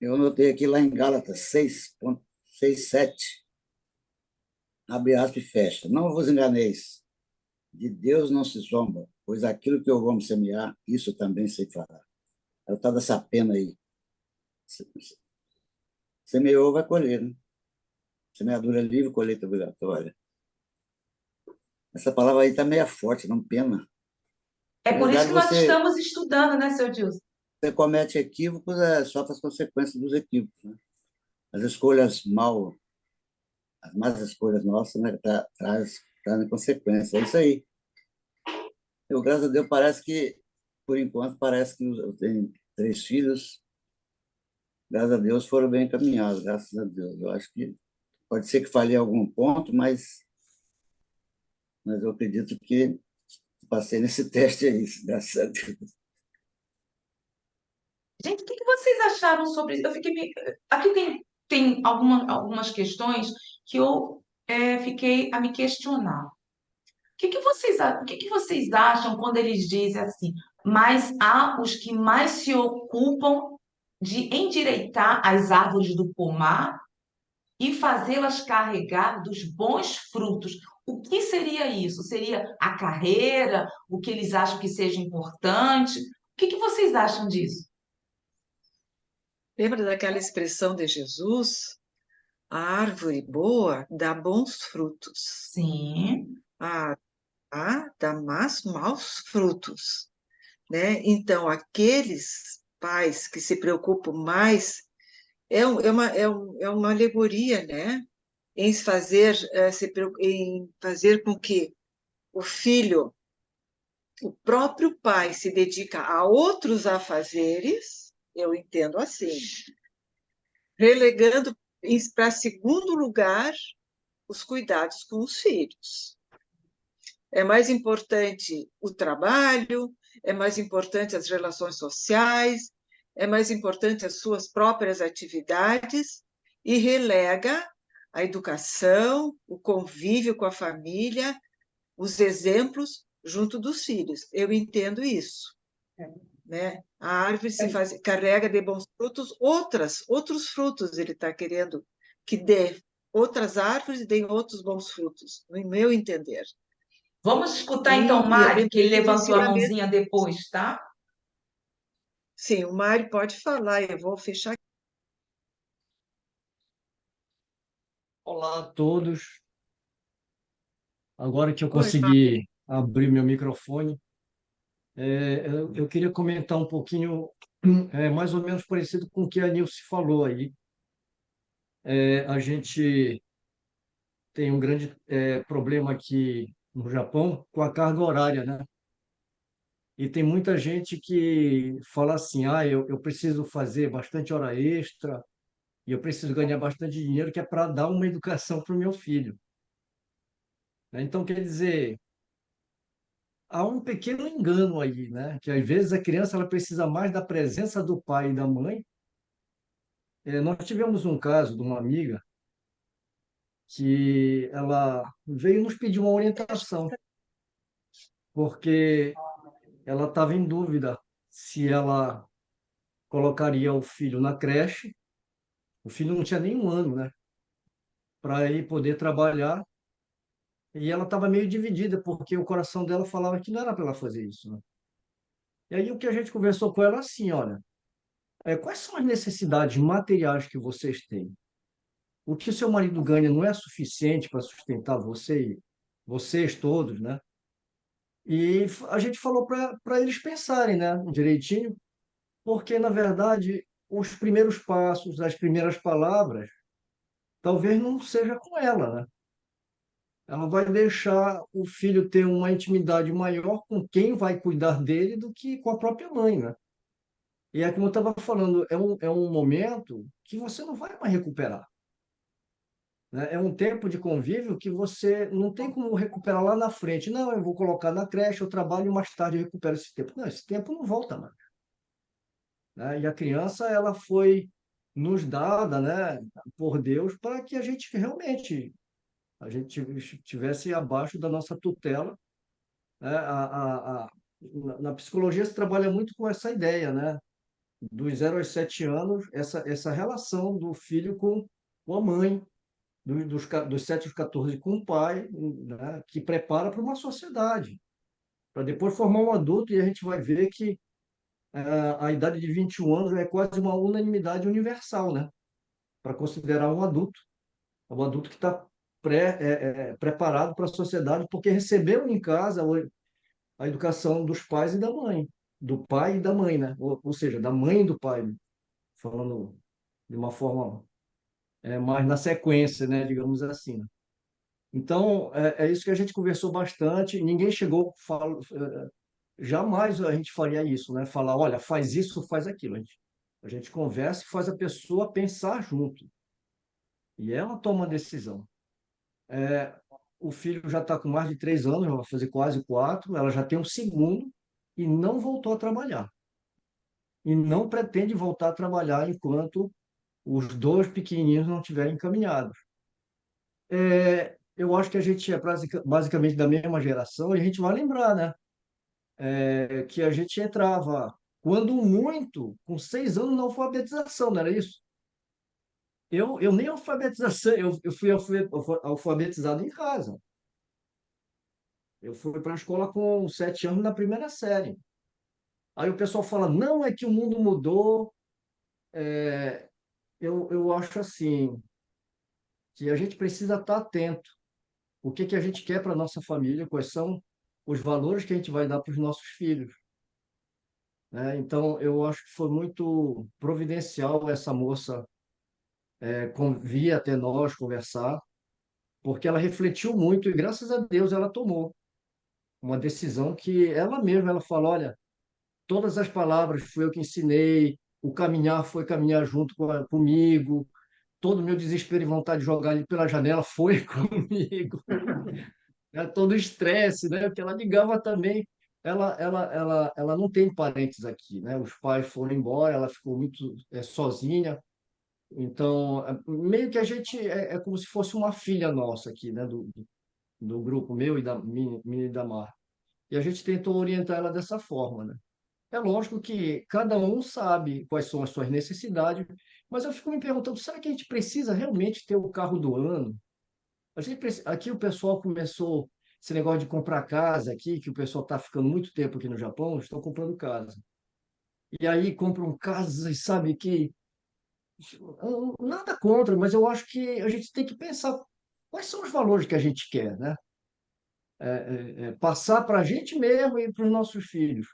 Eu notei aqui lá em Gálatas 6:6-7, abre aspas e fecha. Não vos enganeis, de Deus não se zomba, pois aquilo que eu vou semear, isso também se fará. É o tal dessa pena aí. Semeou, vai colher, né? Semeadura livre, colheita obrigatória. Essa palavra aí está meio forte, não pena. É Na por isso verdade, que nós você estamos estudando, né, seu Dilson? comete equívocos, sofre as consequências dos equívocos, né? As más escolhas nossas, né, trazem consequências. É isso aí. Eu, graças a Deus, por enquanto, parece que eu tenho 3 filhos, graças a Deus foram bem encaminhados, graças a Deus. Eu acho que pode ser que falhe em algum ponto, mas eu acredito que passei nesse teste aí, graças a Deus. Gente, o que vocês acharam sobre isso? Aqui tem algumas questões que eu fiquei a me questionar. O que vocês acham quando eles dizem assim? Mas há os que mais se ocupam de endireitar as árvores do pomar e fazê-las carregar dos bons frutos. O que seria isso? Seria a carreira? O que eles acham que seja importante? O que vocês acham disso? Lembra daquela expressão de Jesus? A árvore boa dá bons frutos. Sim. A dá maus frutos, né? Então, aqueles pais que se preocupam mais é uma alegoria, né? Em fazer com que o filho, o próprio pai, se dedica a outros afazeres, eu entendo assim, relegando para segundo lugar os cuidados com os filhos. É mais importante o trabalho, é mais importante as relações sociais, é mais importante as suas próprias atividades e relega a educação, o convívio com a família, os exemplos junto dos filhos. Eu entendo isso, né? A árvore carrega de bons frutos, outros frutos ele está querendo que dê, outras árvores deem outros bons frutos, no meu entender. Vamos escutar então o E eu Mário, que ele lembrei dos levantou a ensinamentos. mãozinha depois, tá? Sim, o Mário pode falar, eu vou fechar. Olá a todos. Agora que eu Oi, Mário. consegui abrir meu microfone, eu queria comentar um pouquinho, mais ou menos parecido com o que a Nilce falou aí. A gente tem um grande problema aqui no Japão com a carga horária, né? E tem muita gente que fala assim, eu preciso fazer bastante hora extra e eu preciso ganhar bastante dinheiro, que é para dar uma educação para o meu filho, né? Então, quer dizer, há um pequeno engano aí, né? Que às vezes a criança ela precisa mais da presença do pai e da mãe. Nós tivemos um caso de uma amiga que ela veio nos pedir uma orientação, porque ela estava em dúvida se ela colocaria o filho na creche. O filho não tinha nem 1 ano, né? Para ir poder trabalhar. E ela estava meio dividida, porque o coração dela falava que não era para ela fazer isso, né? E aí o que a gente conversou com ela assim, olha, quais são as necessidades materiais que vocês têm? O que o seu marido ganha não é suficiente para sustentar você vocês todos, né? E a gente falou para eles pensarem, né, direitinho, porque, na verdade, os primeiros passos, as primeiras palavras, talvez não seja com ela, né? Ela vai deixar o filho ter uma intimidade maior com quem vai cuidar dele do que com a própria mãe, né? E é como eu estava falando, é um momento que você não vai mais recuperar, né? É um tempo de convívio que você não tem como recuperar lá na frente. Não, eu vou colocar na creche, eu trabalho e mais tarde eu recupero esse tempo. Não, esse tempo não volta mais, né? E a criança, ela foi nos dada, né, por Deus para que a gente tivesse abaixo da nossa tutela, né? Na psicologia se trabalha muito com essa ideia, né? Dos 0 aos 7 anos, essa relação do filho com a mãe, dos 7 aos 14 com o pai, né? Que prepara para uma sociedade, para depois formar um adulto, e a gente vai ver que a idade de 21 anos é quase uma unanimidade universal, né? Para considerar um adulto que está preparado para a sociedade, porque recebeu em casa a educação dos pais e da mãe, do pai e da mãe, né? Ou seja, da mãe e do pai, né? Falando de uma forma mais na sequência, né? Digamos assim, né? Então, é isso que a gente conversou bastante. Ninguém chegou, jamais a gente faria isso, né? Falar, olha, faz isso, faz aquilo. A gente conversa e faz a pessoa pensar junto. E ela toma a decisão. É, o filho já está com mais de 3 anos, vai fazer quase 4, ela já tem um segundo e não voltou a trabalhar. E não pretende voltar a trabalhar enquanto os dois pequenininhos não tiverem encaminhados. Eu acho que a gente é basicamente da mesma geração e a gente vai lembrar, né? Que a gente entrava, quando muito, com 6 anos na alfabetização, não era isso? Eu nem alfabetização, eu fui alfabetizado em casa. Eu fui para a escola com 7 anos na primeira série. Aí o pessoal fala, não, é que o mundo mudou. Eu acho assim, que a gente precisa estar atento. O que que a gente quer para a nossa família, quais são os valores que a gente vai dar para os nossos filhos, né? Então, eu acho que foi muito providencial essa moça vir até nós conversar, porque ela refletiu muito e, graças a Deus, ela tomou uma decisão que ela mesma, ela fala, olha, todas as palavras fui eu que ensinei, o caminhar foi caminhar junto comigo, todo o meu desespero e vontade de jogar ele pela janela foi comigo, né? Todo o estresse, né? Porque ela ligava também, ela não tem parentes aqui, né? Os pais foram embora, ela ficou muito sozinha, então meio que a gente é como se fosse uma filha nossa aqui, né? Do grupo meu e da minha e da Mar. E a gente tentou orientar ela dessa forma, né? É lógico que cada um sabe quais são as suas necessidades, mas eu fico me perguntando, será que a gente precisa realmente ter o carro do ano? Aqui o pessoal começou esse negócio de comprar casa aqui, que o pessoal está ficando muito tempo aqui no Japão, estão comprando casa. E aí compram casas, sabe, que nada contra, mas eu acho que a gente tem que pensar quais são os valores que a gente quer, né? Passar para a gente mesmo e para os nossos filhos.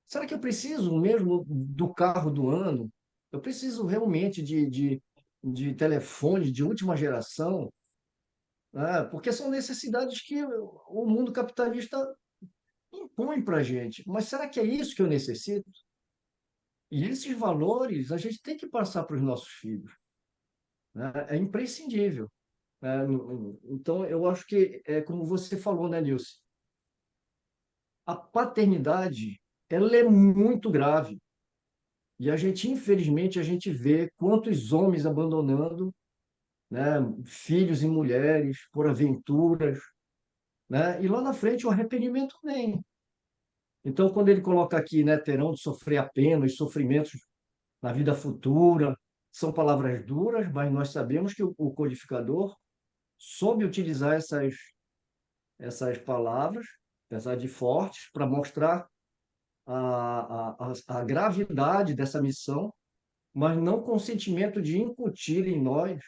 Será que eu preciso mesmo do carro do ano? Eu preciso realmente de telefone de última geração, né? Porque são necessidades que o mundo capitalista impõe para a gente. Mas será que é isso que eu necessito? E esses valores a gente tem que passar para os nossos filhos, né? É imprescindível, né? Então, eu acho que, como você falou, né, Nilce? A paternidade, ela é muito grave. E infelizmente, a gente vê quantos homens abandonando, né, filhos e mulheres por aventuras, né? E lá na frente o arrependimento vem. Então, quando ele coloca aqui, né, terão de sofrer a pena, os sofrimentos na vida futura, são palavras duras, mas nós sabemos que o codificador soube utilizar essas palavras, apesar de fortes, para mostrar a gravidade dessa missão, mas não com o sentimento de incutir em nós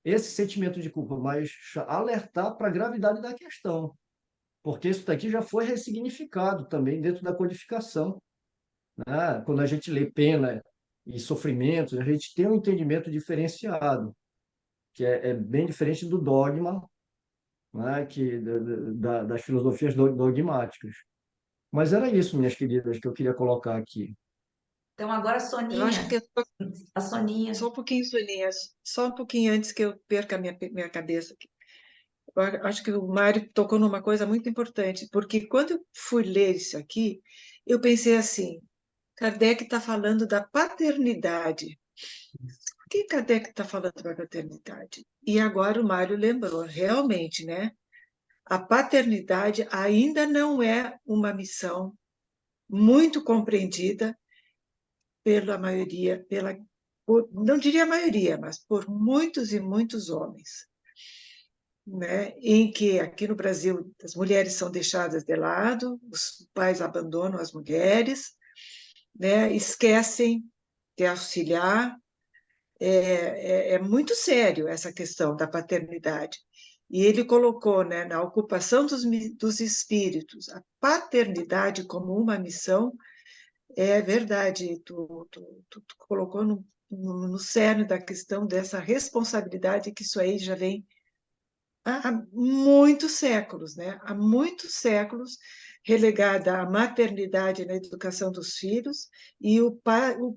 esse sentimento de culpa, mas alertar para a gravidade da questão. porque isso daqui já foi ressignificado também dentro da codificação, né? Quando a gente lê pena e sofrimento, a gente tem um entendimento diferenciado, que é bem diferente do dogma, né? Das filosofias dogmáticas. Mas era isso, minhas queridas, que eu queria colocar aqui. Então, agora, Eu acho que A Soninha. só um pouquinho, Soninha, só um pouquinho antes que eu perca a minha cabeça aqui. Acho que o Mário tocou numa coisa muito importante, porque quando eu fui ler isso aqui, eu pensei assim, Kardec está falando da paternidade. Por que Kardec está falando da paternidade? E agora o Mário lembrou, realmente, né? A paternidade ainda não é uma missão muito compreendida pela maioria, não diria a maioria, mas por muitos e muitos homens, né? Em que aqui no Brasil as mulheres são deixadas de lado, os pais abandonam as mulheres, né? Esquecem de auxiliar. É muito sério essa questão da paternidade. E ele colocou, né, na ocupação dos espíritos, a paternidade como uma missão. É verdade, tu colocou no cerne da questão dessa responsabilidade, que isso aí já vem há muitos séculos, né? Há muitos séculos relegada à maternidade na educação dos filhos e o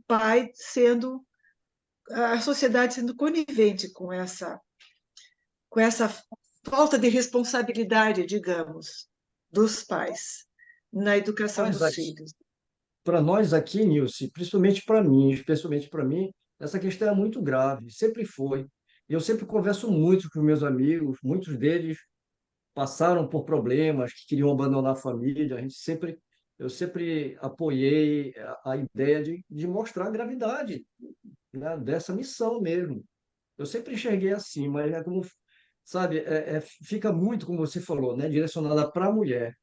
pai sendo, a sociedade sendo conivente com essa falta de responsabilidade, digamos, dos pais na educação Nós dos aqui, filhos. para nós aqui, Nilce, principalmente para mim, especialmente para mim, essa questão é muito grave, sempre foi. Eu sempre converso muito com meus amigos, muitos deles passaram por problemas, que queriam abandonar a família. Eu sempre apoiei a ideia de mostrar a gravidade, né, dessa missão mesmo. Eu sempre enxerguei assim, mas é como, sabe, fica muito, como você falou, né, direcionada para a mulher.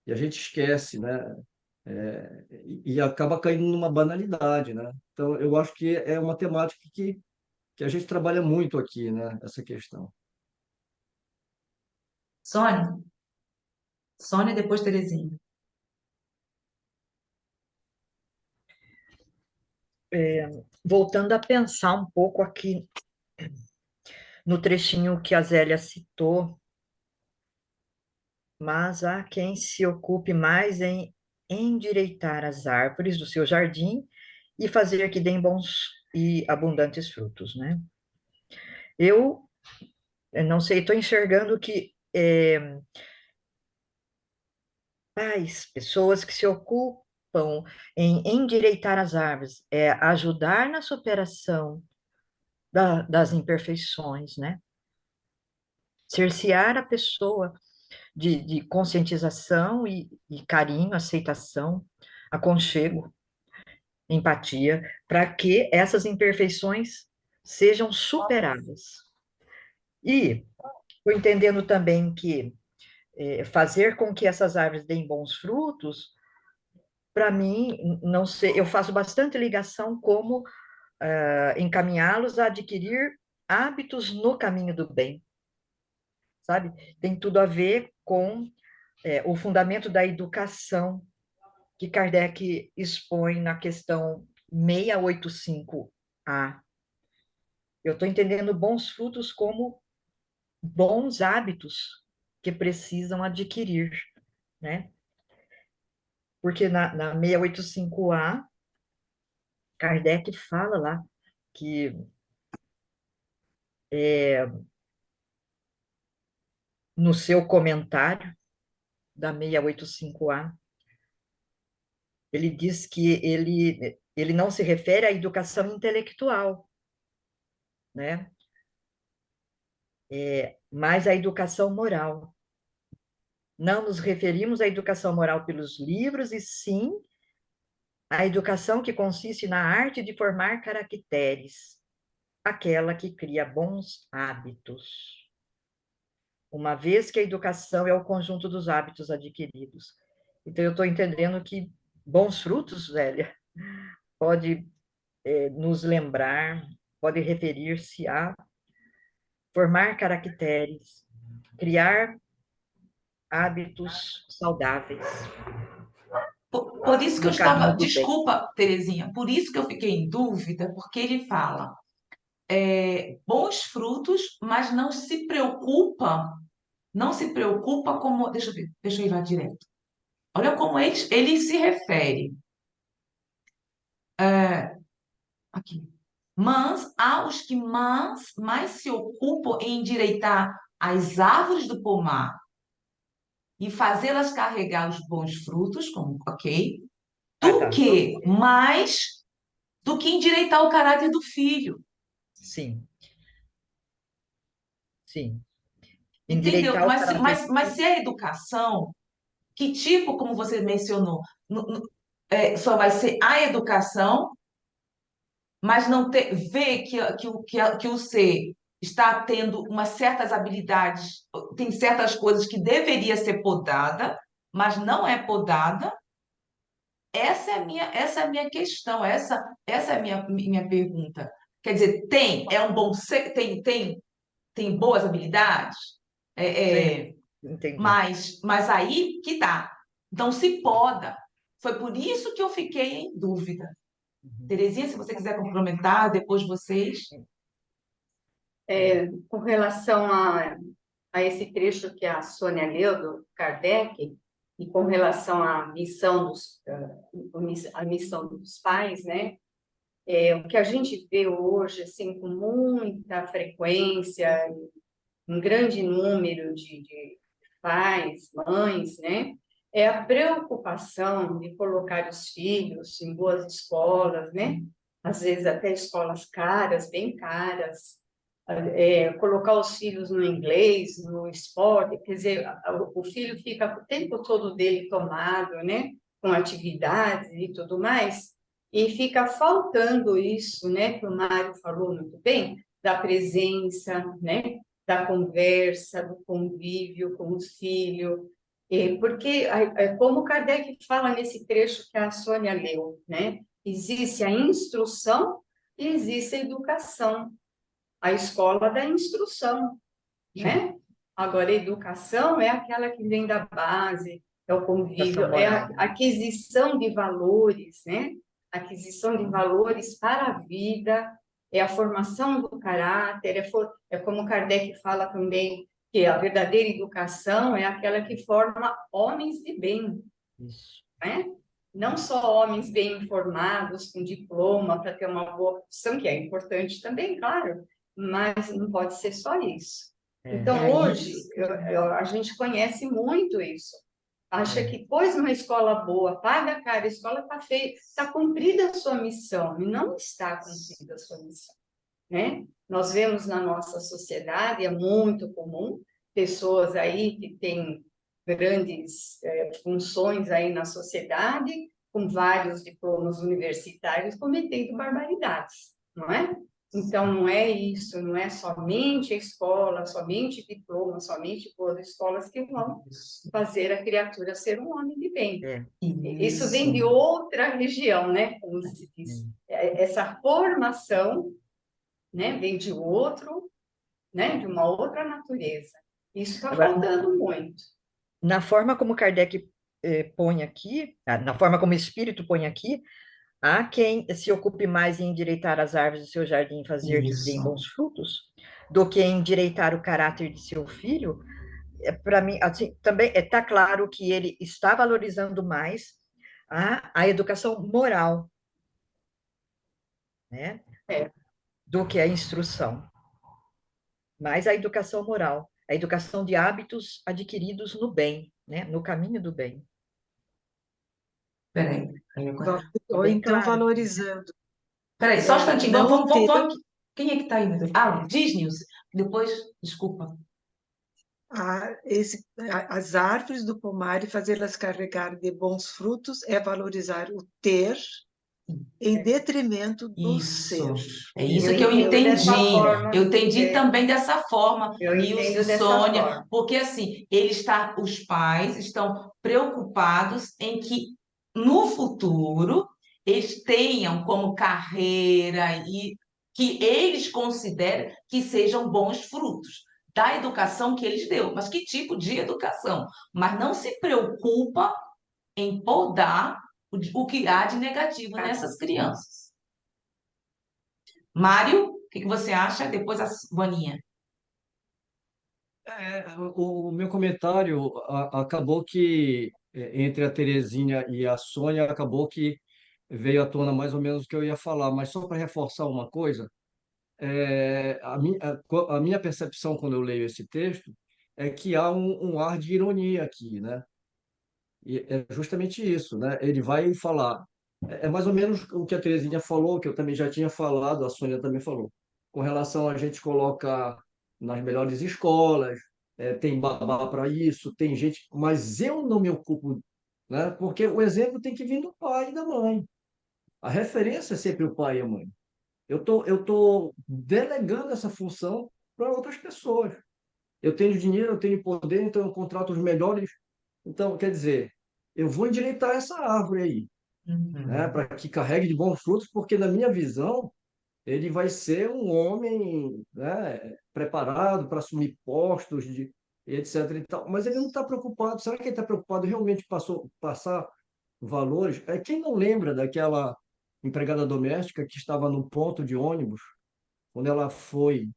E a gente esquece, né? E acaba caindo numa banalidade, né? Então, eu acho que é uma temática que a gente trabalha muito aqui, né? Essa questão. Sônia. Sônia, depois Terezinha. Voltando a pensar um pouco aqui no trechinho que a Zélia citou, mas há quem se ocupe mais em endireitar as árvores do seu jardim e fazer que deem bons e abundantes frutos, né? Eu não sei, estou enxergando que pais, pessoas que se ocupam em endireitar as árvores, ajudar na superação das imperfeições, né? Cercear a pessoa de conscientização e carinho, aceitação, aconchego, empatia, para que essas imperfeições sejam superadas. E estou entendendo também que fazer com que essas árvores deem bons frutos, para mim, não sei, eu faço bastante ligação como encaminhá-los a adquirir hábitos no caminho do bem, sabe? Tem tudo a ver com o fundamento da educação que Kardec expõe na questão 685A. Eu estou entendendo bons frutos como bons hábitos que precisam adquirir, né? Porque na 685A, Kardec fala lá que no seu comentário da 685A, ele diz que ele não se refere à educação intelectual, né? Mas à educação moral. Não nos referimos à educação moral pelos livros, e sim à educação que consiste na arte de formar caracteres, aquela que cria bons hábitos. Uma vez que a educação é o conjunto dos hábitos adquiridos. Então, eu estou entendendo que bons frutos, Zélia, pode nos lembrar, pode referir-se a formar caracteres, criar hábitos saudáveis, Por isso que eu no caminho estava, do bem. desculpa, Terezinha, por isso que eu fiquei em dúvida, porque ele fala bons frutos, mas não se preocupa como, deixa eu ver, deixa eu ir lá direto. Olha como ele se refere. Aqui. Mas há os que mais se ocupam em endireitar as árvores do pomar e fazê-las carregar os bons frutos, como, ok, Ah, tá. do que endireitar o caráter do filho. Sim, sim. Entendeu? Endireitar o caráter. Mas se é educação, que tipo, como você mencionou, só vai ser a educação, mas não ver que o ser está tendo umas certas habilidades, tem certas coisas que deveria ser podada, mas não é podada. Essa é a minha questão, essa é a minha pergunta. Quer dizer, é um bom ser, tem boas habilidades, é, Sim, entendi. mas aí que tá. Então se poda. Foi por isso que eu fiquei em dúvida. Uhum. Terezinha, se você quiser complementar, depois vocês. Com relação a esse trecho que a Sônia leu do Kardec, e com relação à missão a missão dos pais, né? O que a gente vê hoje, assim, com muita frequência, um grande número de pais, mães, né? É a preocupação de colocar os filhos em boas escolas, né? Às vezes até escolas caras, bem caras, colocar os filhos no inglês, no esporte, quer dizer, o filho fica o tempo todo dele tomado, né? Com atividades e tudo mais, e fica faltando isso, né? Que o Mário falou muito bem, da presença, né? Da conversa, do convívio com o filho, porque, como Kardec fala nesse trecho que a Sônia leu, né? Existe a instrução e existe a educação, a escola da instrução, né? Agora, a educação é aquela que vem da base, é o convívio, Educação é a moral. aquisição de valores, né? Aquisição de valores para a vida, é a formação do caráter, é como Kardec fala também, que a verdadeira educação é aquela que forma homens de bem, Isso. né? Não só homens bem informados, com diploma, para ter uma boa profissão, que é importante também, claro, mas não pode ser só isso. Então, É hoje, isso. a gente conhece muito isso. Acha É. que pôs uma escola boa, paga caro, a escola está feia, está cumprida a sua missão, e não está cumprida a sua missão, né? Nós vemos na nossa sociedade, é muito comum, pessoas aí que têm grandes funções aí na sociedade, com vários diplomas universitários, cometendo barbaridades, não é? Então, não é isso, não é somente a escola, somente diploma, somente boas escolas que vão fazer a criatura ser um homem de bem. É. Isso vem de outra região, né? Como se diz. Essa formação, né? Vem de outro, né? De uma outra natureza. Isso está Agora, faltando muito. na forma como Kardec põe aqui, na forma como o Espírito põe aqui, há quem se ocupe mais em endireitar as árvores do seu jardim e fazer que deem Isso. bons frutos, do que em endireitar o caráter de seu filho. Para mim, assim, também está claro que ele está valorizando mais a educação moral, né, É. do que a instrução, mas a educação moral, a educação de hábitos adquiridos no bem, né, no caminho do bem. Peraí. Ou Bem então claro. valorizando. Peraí, só um instantinho. Não Vamos. Quem é que está aí, meu Deus? Diz, Nilce. Depois, desculpa. As árvores do pomar e fazê-las carregar de bons frutos é valorizar o ter em detrimento do ser. Isso. É isso Eu que eu entendo dessa entendi. forma. Eu entendi também dessa forma, Eu Nilce entendo e dessa Sônia, forma. porque assim, os pais estão preocupados em que no futuro eles tenham como carreira e que eles considerem que sejam bons frutos. da educação que ele deu. Mas que tipo de educação? Mas não se preocupa em podar o que há de negativo nessas crianças. Mário, o que você acha? Depois a Vaninha. O meu comentário acabou que, entre a Terezinha e a Sônia, acabou que veio à tona mais ou menos o que eu ia falar, mas só para reforçar uma coisa, a minha percepção quando eu leio esse texto é que há um ar de ironia aqui, né? E é justamente isso, né? Ele vai falar, é mais ou menos o que a Terezinha falou, que eu também já tinha falado, a Sônia também falou, com relação a gente colocar nas melhores escolas, tem babá para isso, tem gente, mas eu não me ocupo, né? Porque o exemplo tem que vir do pai e da mãe. A referência é sempre o pai e a mãe. Eu tô delegando essa função para outras pessoas. Eu tenho dinheiro, eu tenho poder, então eu contrato os melhores. Então, quer dizer, eu vou endireitar essa árvore aí, né, Uhum. para que carregue de bons frutos, porque na minha visão ele vai ser um homem, né, preparado para assumir postos de etc. e tal. Mas ele não está preocupado. Será que ele está preocupado realmente passar valores? Quem não lembra daquela empregada doméstica que estava no ponto de ônibus quando ela foi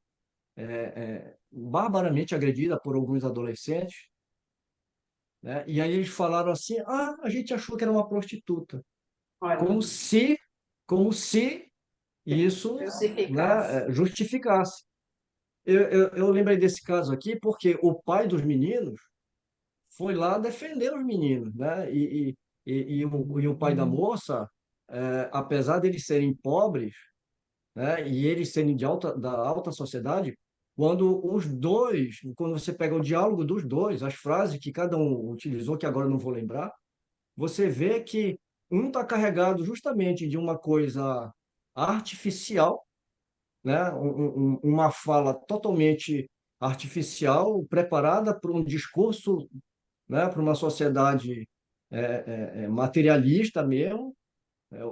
barbaramente agredida por alguns adolescentes, né? E aí eles falaram assim: ah, a gente achou que era uma prostituta, Olha, como se isso, justificasse. né, justificasse. Eu lembrei desse caso aqui porque o pai dos meninos foi lá defender os meninos, né? E o pai da moça, apesar de eles serem pobres, né, e eles serem da alta sociedade, quando você pega o diálogo dos dois, as frases que cada um utilizou, que agora eu não vou lembrar, você vê que um está carregado justamente de uma coisa artificial, né, uma fala totalmente artificial, preparada para um discurso, né, para uma sociedade materialista mesmo,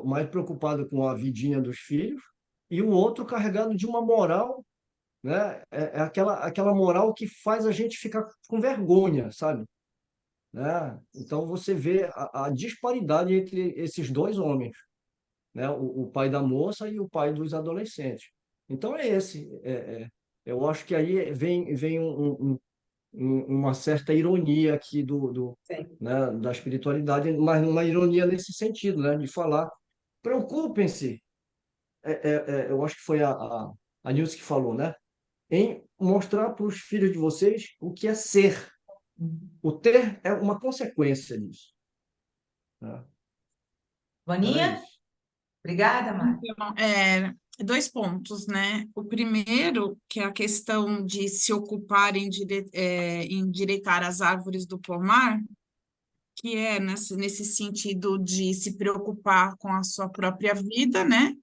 mais preocupado com a vidinha dos filhos, e o outro carregado de uma moral, né? É aquela moral que faz a gente ficar com vergonha, sabe? Né? Então você vê a disparidade entre esses dois homens, né? O pai da moça e o pai dos adolescentes. Então é esse. Eu acho que aí vem uma certa ironia aqui Sim. né, da espiritualidade, mas uma ironia nesse sentido, né? De falar, preocupem-se. Eu acho que foi a Nilce que falou, né? Em mostrar para os filhos de vocês o que é ser. O ter é uma consequência disso, né? Então é Vaninha? isso. Obrigada, Mário. Então, dois pontos, né? O primeiro, que é a questão de se ocupar em endireitar as árvores do pomar, que é nesse sentido de se preocupar com a sua própria vida, né?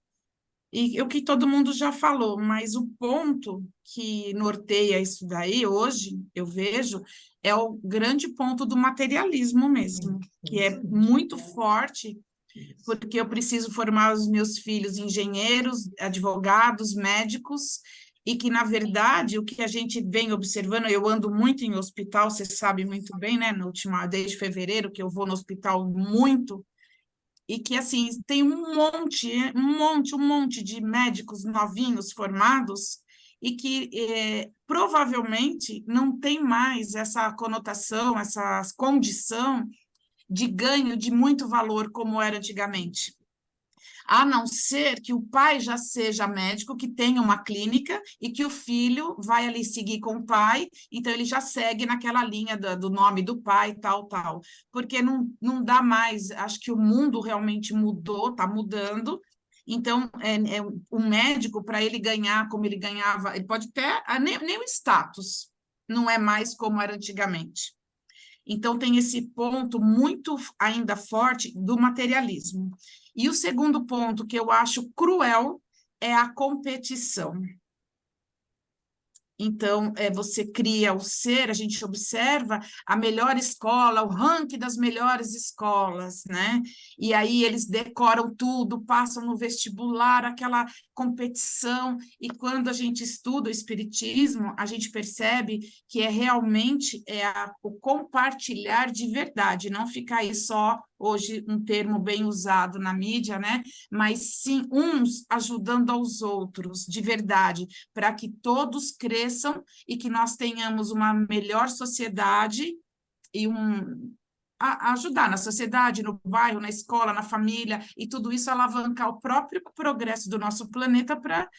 E o que todo mundo já falou, mas o ponto que norteia isso daí hoje, eu vejo, é o grande ponto do materialismo mesmo, que é muito forte, porque eu preciso formar os meus filhos engenheiros, advogados, médicos, e que, na verdade, o que a gente vem observando, eu ando muito em hospital, você sabe muito bem, né? Desde fevereiro, que eu vou no hospital muito, e que, assim, tem um monte de médicos novinhos formados e que provavelmente não tem mais essa conotação, essa condição de ganho de muito valor como era antigamente. A não ser que o pai já seja médico, que tenha uma clínica e que o filho vai ali seguir com o pai, então ele já segue naquela linha do nome do pai, tal, tal. Porque não dá mais, acho que o mundo realmente mudou, está mudando. Então, o médico, para ele ganhar como ele ganhava, ele pode ter nem o status, não é mais como era antigamente. Então, tem esse ponto muito ainda forte do materialismo. E o segundo ponto que eu acho cruel é a competição. Então, você cria o ser, a gente observa a melhor escola, o ranking das melhores escolas, né? E aí eles decoram tudo, passam no vestibular, aquela competição, e quando a gente estuda o espiritismo, a gente percebe que realmente o compartilhar de verdade, não ficar aí só, hoje um termo bem usado na mídia, né? Mas sim uns ajudando aos outros, de verdade, para que todos cresçam e que nós tenhamos uma melhor sociedade e ajudar na sociedade, no bairro, na escola, na família, e tudo isso alavancar o próprio progresso do nosso planeta para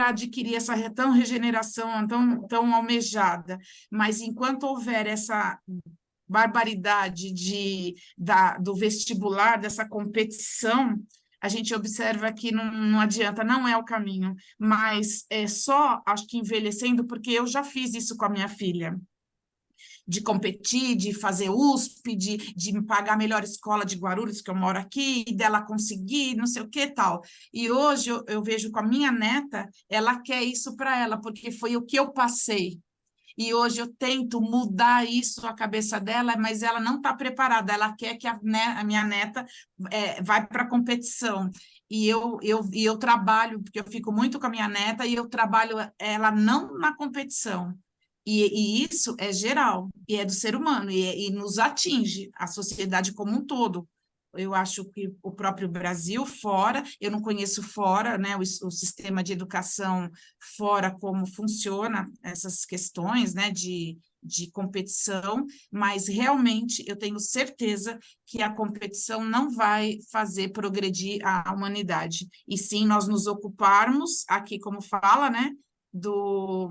adquirir essa tão regeneração tão almejada. Mas enquanto houver essa barbaridade do vestibular, dessa competição, a gente observa que não adianta, não é o caminho, mas é só, acho que envelhecendo, porque eu já fiz isso com a minha filha, de competir, de fazer USP, de me pagar a melhor escola de Guarulhos, que eu moro aqui, e dela conseguir, não sei o que tal. E hoje eu vejo com a minha neta, ela quer isso para ela, porque foi o que eu passei. E hoje eu tento mudar isso a cabeça dela, mas ela não está preparada. Ela quer que a minha neta vai para a competição. E eu trabalho, porque eu fico muito com a minha neta, e eu trabalho ela não na competição. E isso é geral, e é do ser humano, e nos atinge, a sociedade como um todo. Eu acho que o próprio Brasil, fora, eu não conheço fora, né, o sistema de educação fora, como funciona essas questões, né, de competição, mas realmente eu tenho certeza que a competição não vai fazer progredir a humanidade, e sim nós nos ocuparmos, aqui como fala, né, do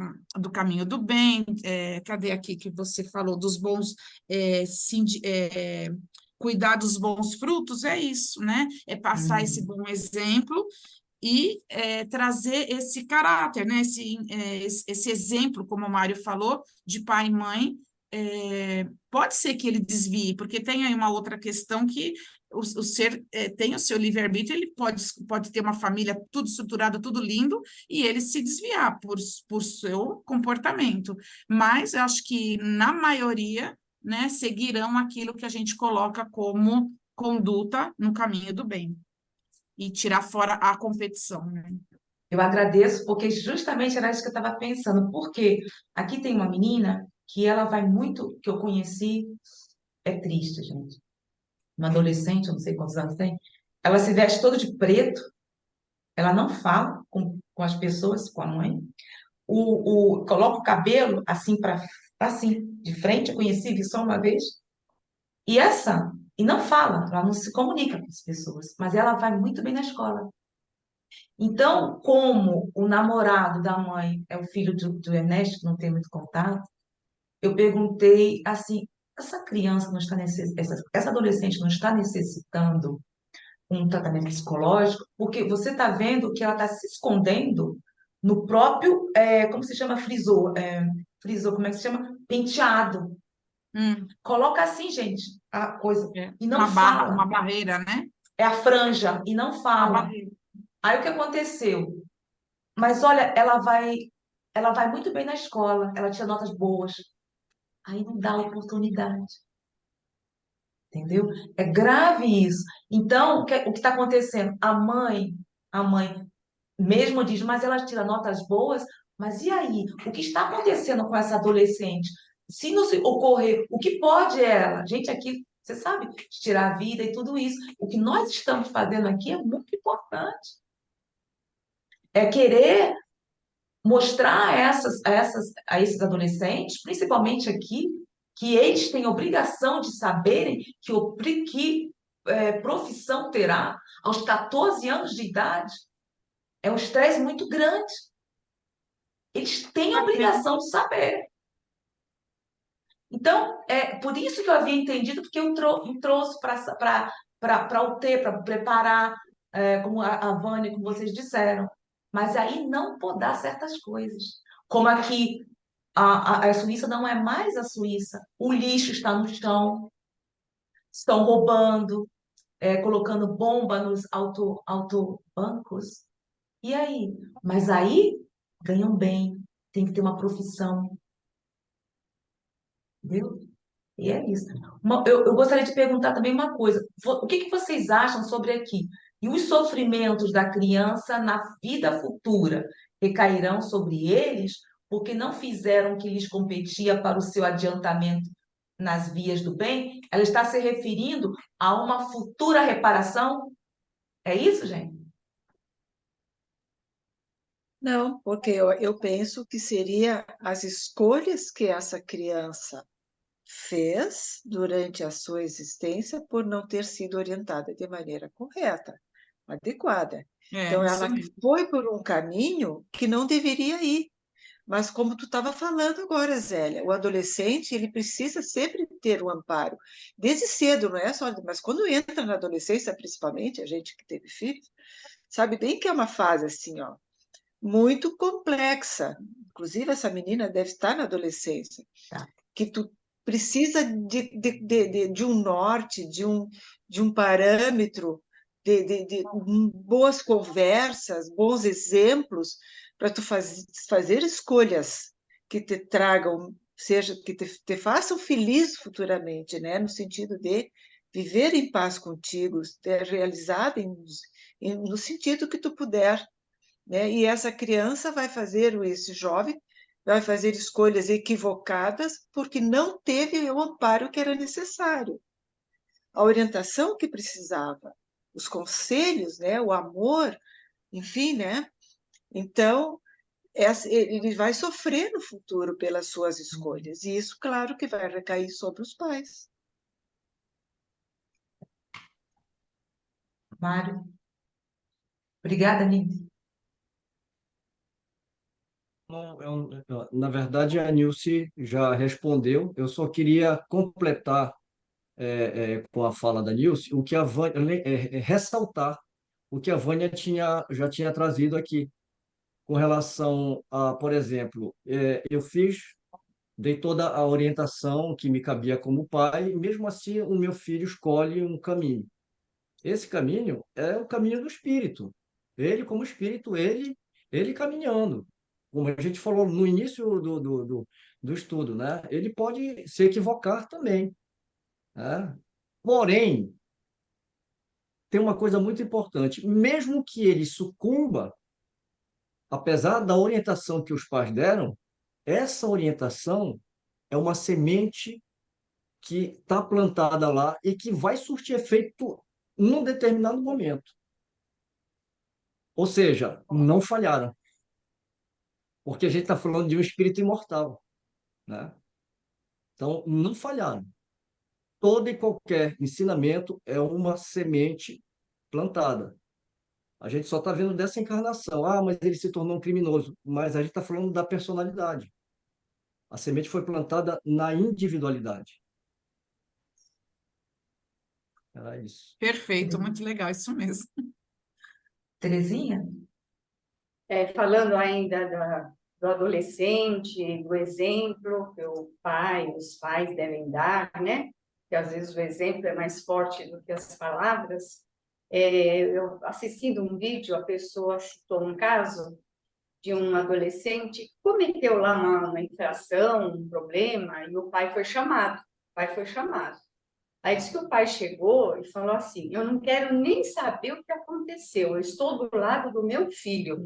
caminho do bem, cadê aqui que você falou, dos bons, cuidar dos bons frutos, é isso, né? É passar esse bom exemplo e trazer esse caráter, né? Esse exemplo, como o Mário falou, de pai e mãe, pode ser que ele desvie, porque tem aí uma outra questão que o ser tem o seu livre-arbítrio, ele pode ter uma família tudo estruturada, tudo lindo, e ele se desviar por seu comportamento. Mas eu acho que, na maioria, né, seguirão aquilo que a gente coloca como conduta no caminho do bem, e tirar fora a competição, né? Eu agradeço, porque justamente era isso que eu estava pensando, porque aqui tem uma menina que ela vai muito, que eu conheci, é triste, gente. Uma adolescente, eu não sei quantos anos tem, ela se veste toda de preto, ela não fala com as pessoas, com a mãe, coloca o cabelo assim para assim, de frente, eu conheci, vi só uma vez, e não fala, ela não se comunica com as pessoas, mas ela vai muito bem na escola. Então, como o namorado da mãe é o filho do Ernesto, que não tem muito contato, eu perguntei assim, essa criança não está essa adolescente não está necessitando um tratamento psicológico? Porque você está vendo que ela está se escondendo no próprio, como se chama, frisor, como é que se chama? Penteado. Coloca assim, gente, a coisa, e não Uma fala. barreira, né? É a franja, e não Uma fala. barreira. Aí o que aconteceu? Mas olha, ela vai muito bem na escola, ela tira notas boas. Aí não dá oportunidade, entendeu? É grave isso. Então, o que está acontecendo? A mãe mesmo diz, mas ela tira notas boas, mas e aí? O que está acontecendo com essa adolescente? Se não se ocorrer, o que pode ela? Gente, aqui, você sabe, tirar a vida e tudo isso. O que nós estamos fazendo aqui é muito importante. É querer mostrar a esses adolescentes, principalmente aqui, que eles têm obrigação de saberem que profissão terá aos 14 anos de idade. É um estresse muito grande. Eles têm a obrigação de saber. Então, é por isso que eu havia entendido, porque eu trouxe para o ter, para preparar, como a Vânia, como vocês disseram. Mas aí não podar certas coisas. Como aqui, a Suíça não é mais a Suíça. O lixo está no chão, estão roubando, colocando bomba nos autobancos. E aí? Mas aí ganham bem. tem que ter uma profissão, entendeu? E é isso. Eu gostaria de perguntar também uma coisa. O que que vocês acham sobre aqui? E os sofrimentos da criança na vida futura recairão sobre eles porque não fizeram o que lhes competia para o seu adiantamento nas vias do bem? Ela está se referindo a uma futura reparação? É isso, gente? Não, porque eu penso que seria as escolhas que essa criança fez durante a sua existência por não ter sido orientada de maneira correta, adequada. Então, Isso ela mesmo. foi por um caminho que não deveria ir. Mas como tu estava falando agora, Zélia, o adolescente, ele precisa sempre ter um amparo, desde cedo, não é só, mas quando entra na adolescência, principalmente, a gente que teve filhos, sabe bem que é uma fase assim, ó, muito complexa. Inclusive, essa menina deve estar na adolescência, Tá. que tu precisa de um norte, de um parâmetro, de boas conversas, bons exemplos, para tu fazer escolhas que te tragam, seja que te façam feliz futuramente, né? No sentido de viver em paz contigo, ter realizado no sentido que tu puder, né? E essa criança vai fazer, esse jovem vai fazer escolhas equivocadas porque não teve o amparo que era necessário, a orientação que precisava, os conselhos, né? O amor, enfim, né? Então, ele vai sofrer no futuro pelas suas escolhas, e isso, claro, que vai recair sobre os pais. Mário? Obrigada, Nini. Não, na verdade, a Nilce já respondeu. Eu só queria completar com a fala da Nilce o que a Vânia, ressaltar o que a Vânia já tinha trazido aqui, com relação a, por exemplo, eu dei toda a orientação que me cabia como pai, e mesmo assim o meu filho escolhe um caminho. Esse caminho é o caminho do espírito. Ele, como espírito, ele caminhando. Como a gente falou no início do estudo, né? Ele pode se equivocar também, né? Porém, tem uma coisa muito importante: mesmo que ele sucumba, apesar da orientação que os pais deram, essa orientação é uma semente que está plantada lá e que vai surtir efeito num determinado momento. Ou seja, não falharam, porque a gente está falando de um espírito imortal, né? Então, não falharam. Todo e qualquer ensinamento é uma semente plantada. A gente só está vendo dessa encarnação. Ah, mas ele se tornou um criminoso. Mas a gente está falando da personalidade. A semente foi plantada na individualidade. Era isso. Perfeito, muito legal, isso mesmo. Terezinha? Falando ainda do adolescente, do exemplo que os pais devem dar, né? Que às vezes o exemplo é mais forte do que as palavras. Eu assistindo um vídeo, a pessoa citou um caso de um adolescente que cometeu lá uma infração, um problema, e o pai foi chamado. O pai foi chamado. Aí disse que o pai chegou e falou assim: eu não quero nem saber o que aconteceu, eu estou do lado do meu filho,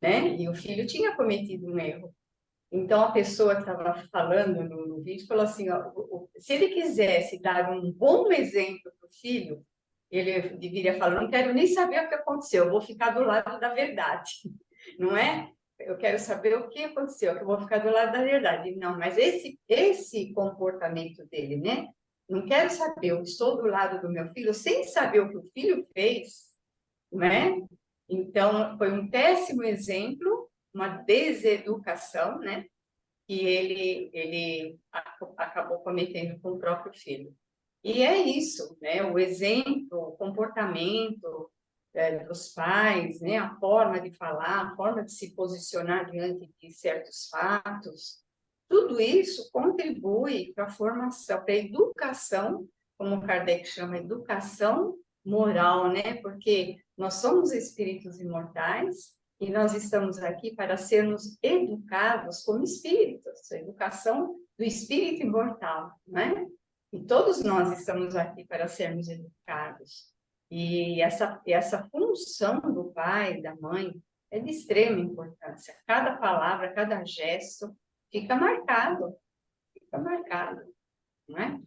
né? E o filho tinha cometido um erro. Então a pessoa que estava falando no vídeo falou assim: ó, se ele quisesse dar um bom exemplo para o filho, ele deveria falar: não quero nem saber o que aconteceu, eu vou ficar do lado da verdade, não é? Eu quero saber o que aconteceu, que eu vou ficar do lado da verdade. Não, mas esse comportamento dele, né? Não quero saber, eu estou do lado do meu filho, sem saber o que o filho fez, né? Então, foi um péssimo exemplo, uma deseducação, né? Que ele acabou cometendo com o próprio filho. E é isso, né? O exemplo, o comportamento dos pais, né? A forma de falar, a forma de se posicionar diante de certos fatos, tudo isso contribui para a formação, para a educação, como Kardec chama, educação moral, né? Porque nós somos espíritos imortais E nós estamos aqui para sermos educados como espíritos, a educação do espírito imortal, né? E todos nós estamos aqui para sermos educados. E essa função do pai, da mãe, é de extrema importância. Cada palavra, cada gesto fica marcado, não é?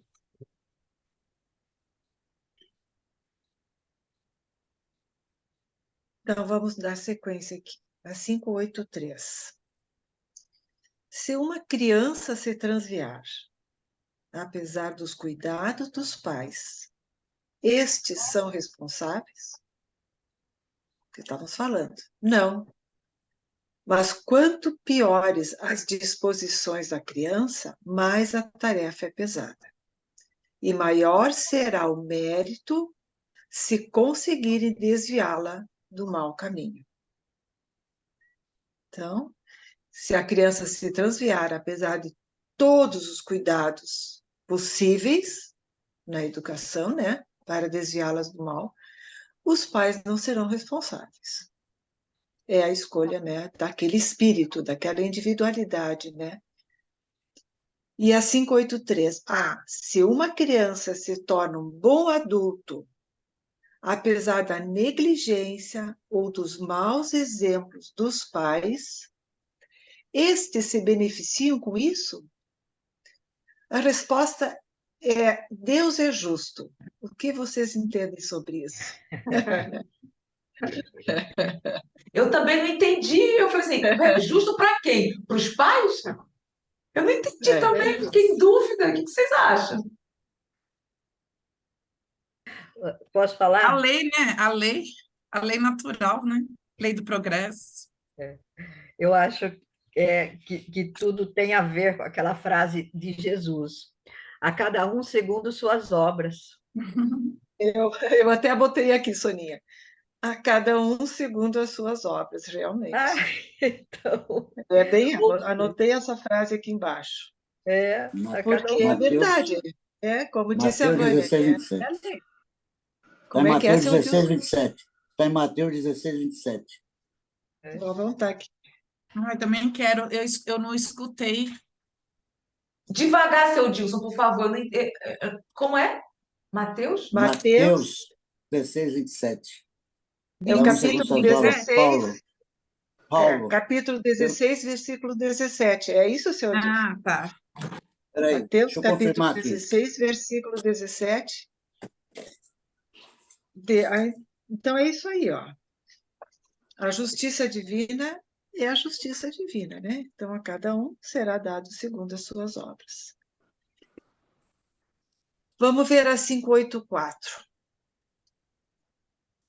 Então, vamos dar sequência aqui. A 583. Se uma criança se transviar, apesar dos cuidados dos pais, estes são responsáveis? Que estávamos falando. Não. Mas quanto piores as disposições da criança, mais a tarefa é pesada. E maior será o mérito se conseguirem desviá-la do mau caminho. Então, se a criança se transviar, apesar de todos os cuidados possíveis na educação, né, para desviá-las do mal, os pais não serão responsáveis. É a escolha, né, daquele espírito, daquela individualidade, né? E a 583, se uma criança se torna um bom adulto, apesar da negligência ou dos maus exemplos dos pais, estes se beneficiam com isso? A resposta é: Deus é justo. O que vocês entendem sobre isso? Eu também não entendi. Eu falei assim, é justo para quem? Para os pais? Eu não entendi também, fiquei em dúvida. O que vocês acham? Posso A falar? lei, né? A lei natural, né? Lei do progresso. Eu acho que tudo tem a ver com aquela frase de Jesus: a cada um segundo suas obras. Eu até botei aqui, Soninha. A cada um segundo as suas obras, realmente. Então, É bem, ou seja, anotei essa frase aqui embaixo. a cada Porque um é segundo. verdade. Como disse a Mateus Vânia, 16, é 27. a lei. Está em Como é que é, Mateus seu 16, Wilson? 27. Está em Mateus 16, 27. Vamos estar aqui. Ai, também quero, eu não escutei. Devagar, seu Dilson, por favor. Como é? Mateus? Mateus, 16, 27. é o Cada um segundo capítulo suas obras. 16, Paulo. capítulo 16, versículo 17. É isso, seu Dilson? Ah, tá. Peraí, Mateus, deixa eu capítulo confirmar aqui. 16, versículo 17. Então é isso aí, ó. A justiça divina é a justiça divina, né? Então a cada um será dado segundo as suas obras. Vamos ver a 584.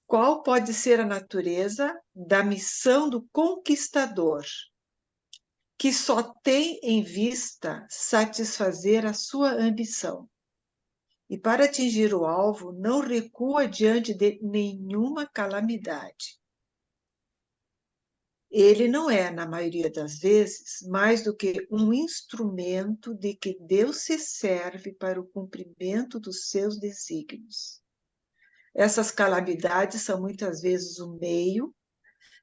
Qual pode ser a natureza da missão do conquistador, que só tem em vista satisfazer a sua ambição? E para atingir o alvo, não recua diante de nenhuma calamidade. Ele não é, na maioria das vezes, mais do que um instrumento de que Deus se serve para o cumprimento dos seus desígnios. Essas calamidades são muitas vezes o meio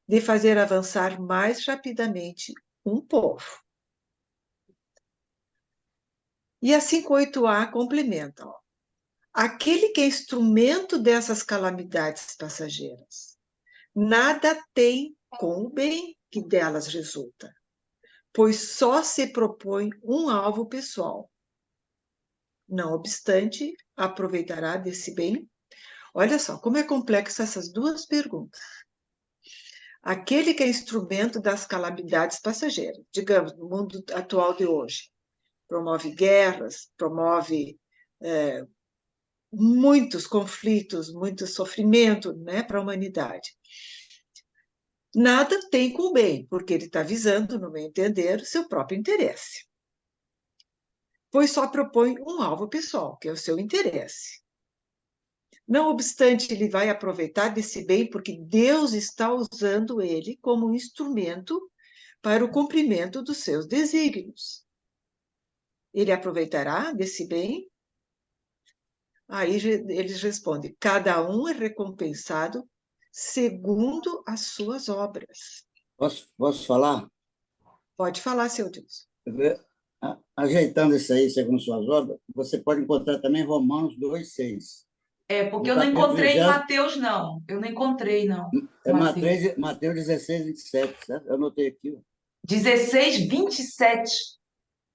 de fazer avançar mais rapidamente um povo. E a 58A complementa, ó. Aquele que é instrumento dessas calamidades passageiras, nada tem com o bem que delas resulta, pois só se propõe um alvo pessoal. Não obstante, aproveitará desse bem? Olha só, como é complexa essas duas perguntas. Aquele que é instrumento das calamidades passageiras, digamos, no mundo atual de hoje, promove guerras, promove muitos conflitos, muito sofrimento, né, para a humanidade. Nada tem com o bem, porque ele está visando, no meu entender, o seu próprio interesse. Pois só propõe um alvo pessoal, que é o seu interesse. Não obstante, ele vai aproveitar desse bem porque Deus está usando ele como um instrumento para o cumprimento dos seus desígnios. Ele aproveitará desse bem? Aí eles respondem: cada um é recompensado segundo as suas obras. Posso falar? Pode falar, seu Deus. Ajeitando isso aí, segundo suas obras, você pode encontrar também Romanos 2:6. Porque No eu não capítulo encontrei em 20, Mateus, não. Eu não encontrei, não, é Mateus. Mateus 16:27, certo? Eu anotei aqui, ó. 16:27.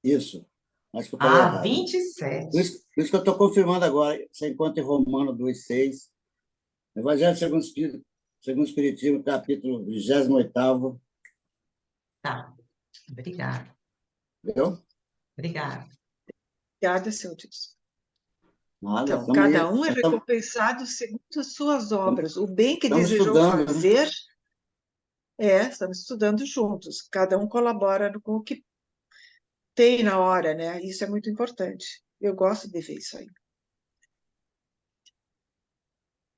Isso. Acho que eu falei errado. 27. Por isso que eu estou confirmando agora. Você encontra em Romanos 2:6. Evangelho segundo o Espiritismo, capítulo 28º. Tá. Obrigada. Entendeu? Obrigada. Obrigada, seu Deus. Nada, Então, cada um é nós estamos recompensado segundo as suas obras. O bem que desejou estudando, né? fazer, estamos estudando juntos. Cada um colabora com o que tem na hora, né? Isso é muito importante. Eu gosto de ver isso aí.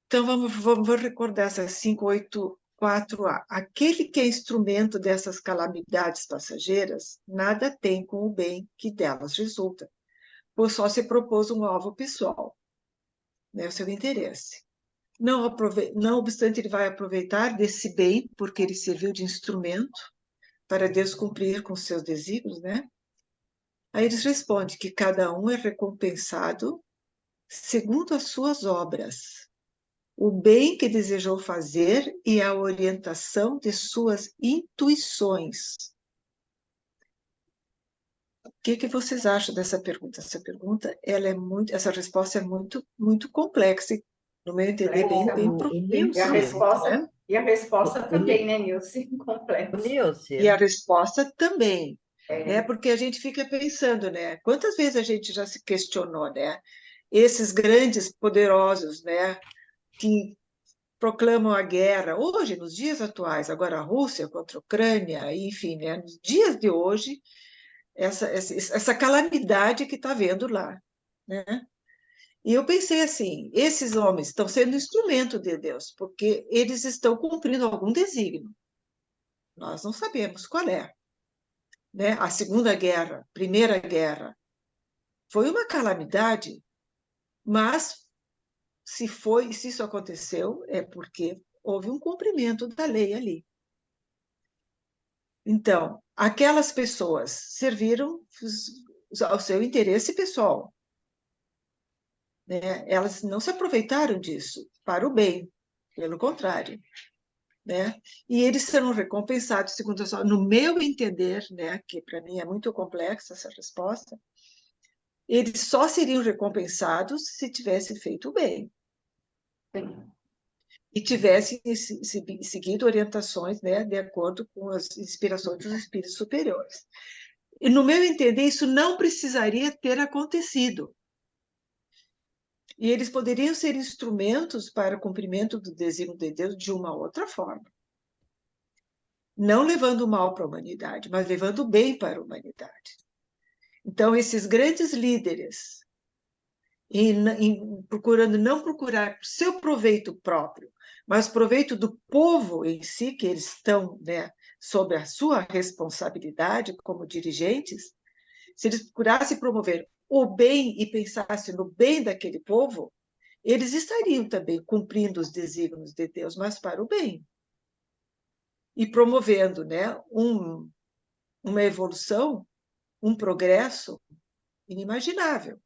Então, vamos recordar essas 584A. Aquele que é instrumento dessas calamidades passageiras, nada tem com o bem que delas resulta, pois só se propôs um alvo pessoal, né, o seu interesse. Não obstante, ele vai aproveitar desse bem, porque ele serviu de instrumento para Deus cumprir com seus desígnios, né? Aí eles respondem que cada um é recompensado segundo as suas obras, o bem que desejou fazer e a orientação de suas intuições. O que vocês acham dessa pergunta? Essa resposta é muito, muito complexa e, no meu entender, bem E a Nilce, resposta, né? e a resposta o também, né, Nilce? Completa. Nilce, E a resposta também, né? É, Porque a gente fica pensando, né? Quantas vezes a gente já se questionou, né? Esses grandes poderosos, né? Que proclamam a guerra hoje, nos dias atuais, agora a Rússia contra a Ucrânia, enfim, né? Nos dias de hoje, essa calamidade que está vendo lá, né? E eu pensei assim, esses homens estão sendo instrumento de Deus, porque eles estão cumprindo algum desígnio. Nós não sabemos qual é, né? A Segunda Guerra, Primeira Guerra, foi uma calamidade, mas se isso aconteceu, é porque houve um cumprimento da lei ali. Então, aquelas pessoas serviram ao seu interesse pessoal, né? Elas não se aproveitaram disso para o bem, pelo contrário, né? E eles serão recompensados, segundo no meu entender, né? Que para mim é muito complexa essa resposta, eles só seriam recompensados se tivessem feito o bem sim. e tivessem seguido orientações, né? De acordo com as inspirações dos espíritos superiores. E, no meu entender, isso não precisaria ter acontecido. E eles poderiam ser instrumentos para o cumprimento do desígnio de Deus de uma outra forma. Não levando o mal para a humanidade, mas levando o bem para a humanidade. Então, esses grandes líderes, procurando não procurar seu proveito próprio, mas proveito do povo em si, que eles estão, né, sob a sua responsabilidade como dirigentes, se eles procurassem promover o bem e pensassem no bem daquele povo, eles estariam também cumprindo os desígnios de Deus, mas para o bem. E promovendo, né, uma evolução, um progresso inimaginável.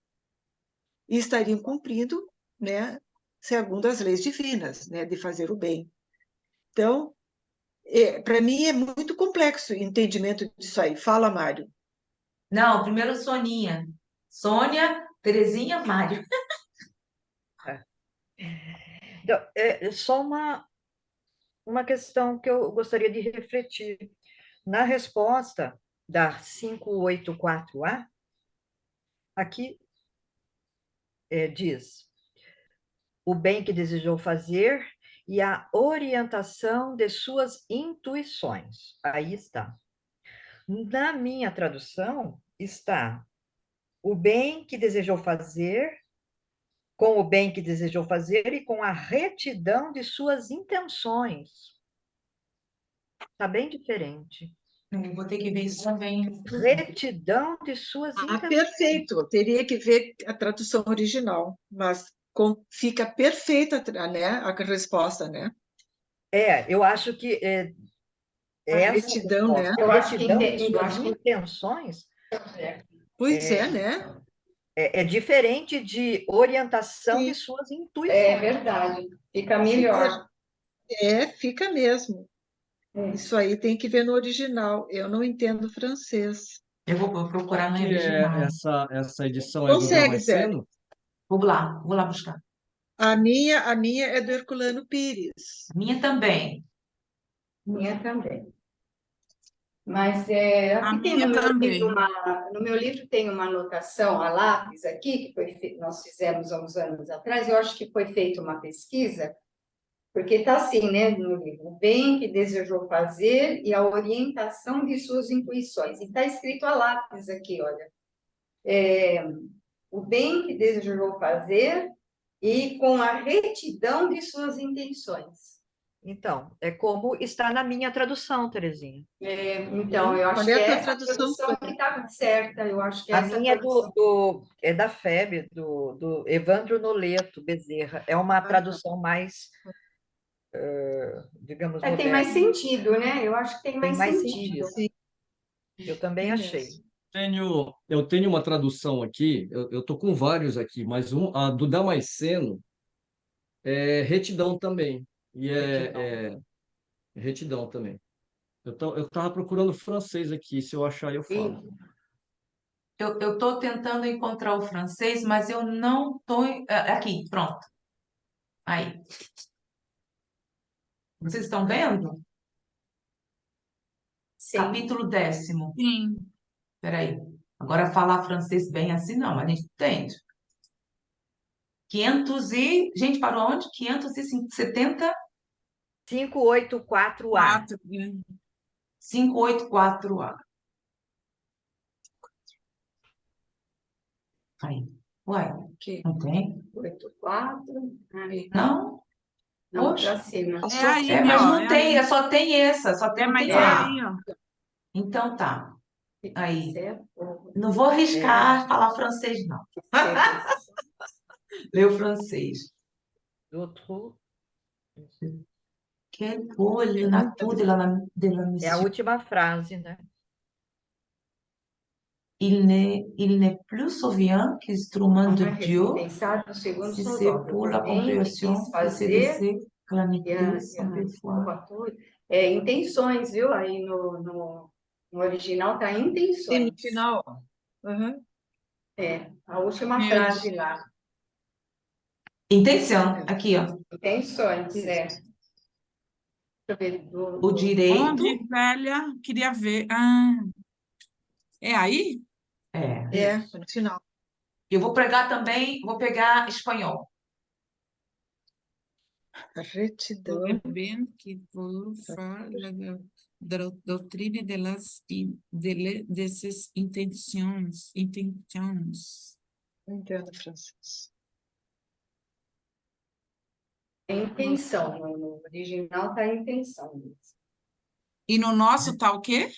E estariam cumprindo, né, segundo as leis divinas, né, de fazer o bem. Então, para mim é muito complexo o entendimento disso aí. Fala, Mário. Não, primeiro Soninha. Sônia, Terezinha, Mário. então, só uma questão que eu gostaria de refletir. Na resposta da 584A, aqui diz o bem que desejou fazer e a orientação de suas intuições. Aí está. Na minha tradução está o bem que desejou fazer, com o bem que desejou fazer e com a retidão de suas intenções. Está bem diferente. Eu vou ter que ver isso também. Retidão de suas intenções. Perfeito. Teria que ver a tradução original, mas fica perfeita, né, a resposta, né? Eu acho que Essa retidão, né? resposta, Eu acho que retidão de entendi, suas acho que- intenções, Pois é, né? é diferente de orientação de Sim. suas É intuições. verdade, fica melhor. Fica mesmo. É. Isso aí tem que ver no original. Eu não entendo francês. Eu vou procurar no Que original. essa edição é do Consegue, Zé? Damasceno? Vou lá buscar. A minha é do Herculano Pires. Minha também. Minha também. Mas A aqui tem minha no meu também. livro no meu livro tem uma anotação a lápis aqui, que nós fizemos há uns anos atrás, eu acho que foi feita uma pesquisa, porque está assim, né, no livro, o bem que desejou fazer e a orientação de suas intuições. E está escrito a lápis aqui, olha. O bem que desejou fazer e com a retidão de suas intenções. Então, é como está na minha tradução, Terezinha. Então, eu acho Qual que é a é tua essa tradução, tradução que está certa, eu acho que é A essa minha tradução. é da FEB, do Evandro Noleto Bezerra. É uma tradução mais, digamos, Tem mais moderna. sentido, né? Eu acho que tem Tem mais mais sentido. sentido. Eu também Tem achei. mesmo. Eu tenho uma tradução aqui, eu estou com vários aqui, mas a do Damasceno é retidão também. E é retidão também. Eu estava procurando francês aqui, se eu achar eu falo. Eu estou tentando encontrar o francês, mas eu não estou. Aqui, pronto. Aí. Vocês estão vendo? Sim. Capítulo 10º. Sim. Espera aí. Agora falar francês bem assim não, mas a gente entende. 500 e... Gente, parou onde? 570? 584A. 4, né? 584A. Aí. Uai, Aqui. não tem? 84. Não? Não, Poxa. para cima. É aí, Mas ó. não é tem, aí. só tem essa, só tem, não Mas tem é A. aí, ó. Então tá. Aí. Certo. Não vou arriscar falar francês, não. Ler o francês. Outro. Quel beau le natur de la É a mission. última frase, né? Il n'est plus souvient qu'instrument de Dieu, Pensado segundo si suas c'est obras. pour la O bem que compréhension quis de ses fazer désirs, e calamité, sans foi. intenções, viu? Aí no original está Sim, no intenções. final. Uhum. A última Meu frase lá. Intenção, aqui, ó. Intenções, Isso. Deixa eu ver. O direito Onde, velha? Queria ver. Ah, é aí? é. No final. Eu vou pegar também, vou pegar espanhol. A retidão. O bem que por fora da doutrina dessas intenções. Não entendo francês. Intenção. No original está intenção. E no nosso tá o quê?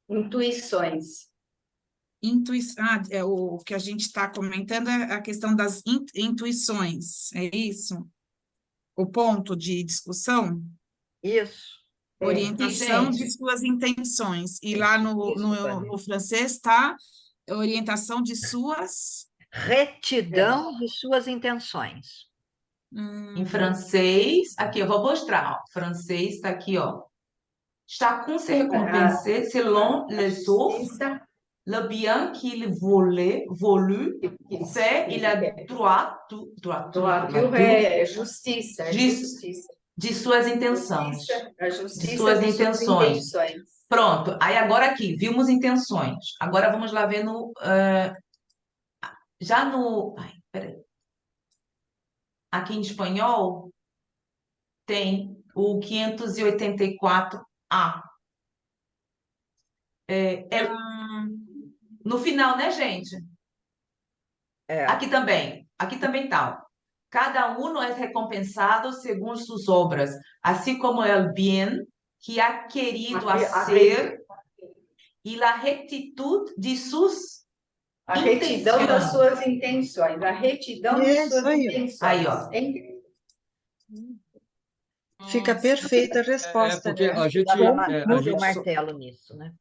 Intuições. Intuição. O que a gente está comentando é a questão das intuições, é isso? O ponto de discussão? Isso. Orientação E, de gente, suas intenções. E lá no francês está orientação de suas... Retidão de suas intenções. em francês, aqui eu vou mostrar, ó. Francês está aqui, ó. Chacun se récompenser selon les offres, Justiça, le bien qu'il volu fait, il a droit, justiça, é de, justiça. de suas intenções. Justiça, a De justiça suas de suas intenções. intenções. Pronto, aí agora aqui, vimos intenções. Agora vamos lá ver no. Já no. Ai, peraí. Aqui em espanhol tem o 584A. No final, né, gente? É. Aqui também tá. Cada uno es recompensado según sus obras, así como el bien que ha querido hacer y la rectitud de sus A retidão das intenções. suas intenções. A retidão das Isso suas aí. intenções. Aí, ó. Fica Nossa. perfeita a resposta, porque né? a gente, Bater o martelo nisso, né?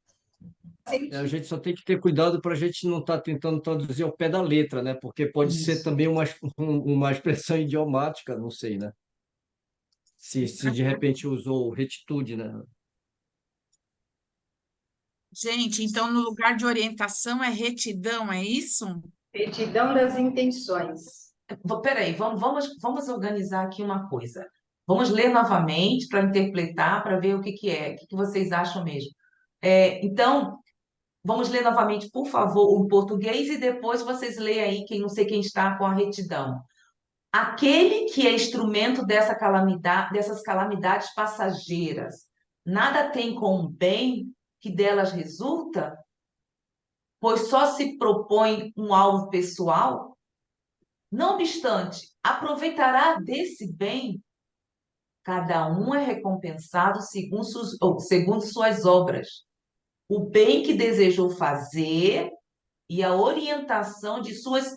a gente só tem que ter cuidado para a gente não estar tentando traduzir ao pé da letra, né? Porque pode ser Isso. também uma expressão idiomática, não sei, né? Se de repente usou retitude, né? Gente, então no lugar de orientação é retidão, é isso? Retidão das intenções. Peraí, vamos organizar aqui uma coisa. Vamos ler novamente para interpretar, para ver o que que é, o que que vocês acham mesmo. Então, vamos ler novamente, por favor, o português e depois vocês leem aí, quem não sei quem está com a retidão. Aquele que é instrumento dessas calamidades passageiras, nada tem com o bem que delas resulta, pois só se propõe um alvo pessoal. Não obstante, aproveitará desse bem. Cada um é recompensado segundo suas obras. O bem que desejou fazer e a orientação de suas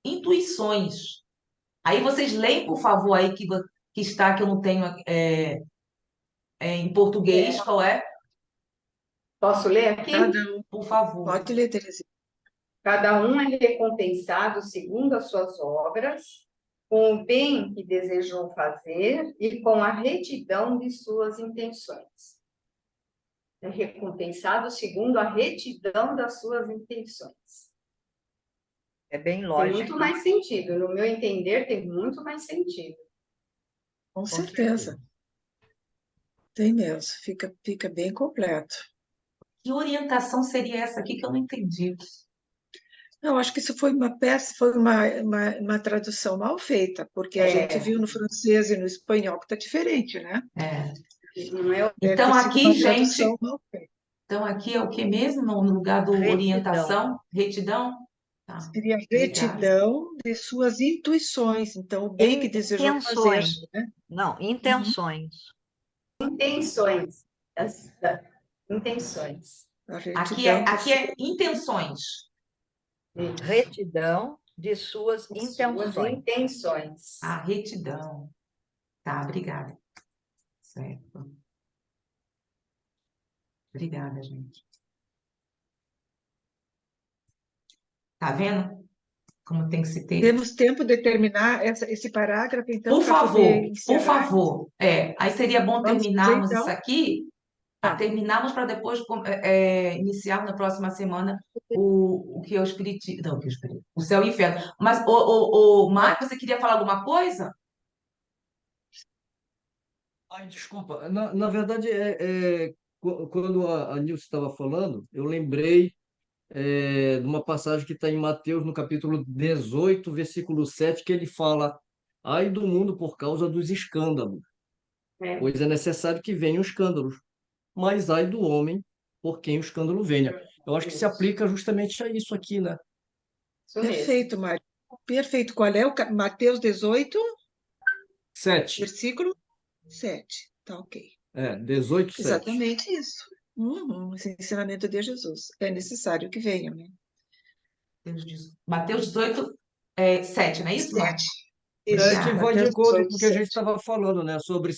intuições. Aí vocês leem, por favor, aí que está, que eu não tenho em português, qual é? Posso ler aqui? Cada um. Por favor. Pode ler, Terezinha. Cada um é recompensado segundo as suas obras, com o bem que desejou fazer e com a retidão de suas intenções. É recompensado segundo a retidão das suas intenções. É bem Tem lógico. muito mais sentido, no meu entender, tem muito mais sentido. Com certeza. Tem mesmo. Fica bem completo. Que orientação seria essa aqui que eu não entendi? Eu acho que isso foi uma peça, foi uma tradução mal feita, porque a gente viu no francês e no espanhol que está diferente, né? Não é Deve Então ter sido aqui, uma gente, tradução mal feita. então aqui é o que mesmo no lugar do Retidão. orientação? Retidão? Tá. Seria Obrigada. retidão de suas intuições. Então, o bem que desejou fazer, Intenções. né? Não, intenções. intenções. Intenções. A Aqui retidão é intenções. Isso. Retidão de suas Suas intenções. intenções. A retidão. Tá, obrigada. Certo. Obrigada, gente. Tá vendo como tem que se ter? Temos tempo de terminar esse parágrafo, então, Por para favor, poder por encerrar? favor. Aí seria bom Vamos fazer, terminarmos então? isso aqui, Tá. terminarmos para depois iniciar na próxima semana o que é o espiritismo. Não, o que é o espiritismo, o céu e o inferno. Mas, Marcos, você queria falar alguma coisa? Ai, desculpa. Na verdade, quando a Nilce estava falando, eu lembrei de uma passagem que está em Mateus, no capítulo 18, versículo 7, que ele fala: Ai do mundo por causa dos escândalos, É, pois é necessário que venham escândalos, mas ai do homem por quem o escândalo venha. Eu acho que se aplica justamente a isso aqui, né? isso mesmo. Perfeito, Mário. Perfeito. Qual é o Mateus 18, 7. versículo 7. Tá ok. 18, 7. Exatamente isso. Esse ensinamento de Jesus. É necessário que venham, né? Mateus 18, 7, não é isso, Marcos? 7. Sete Obrigada. vai de Mateus acordo 18, com o que a gente 7. estava falando, né? Sobre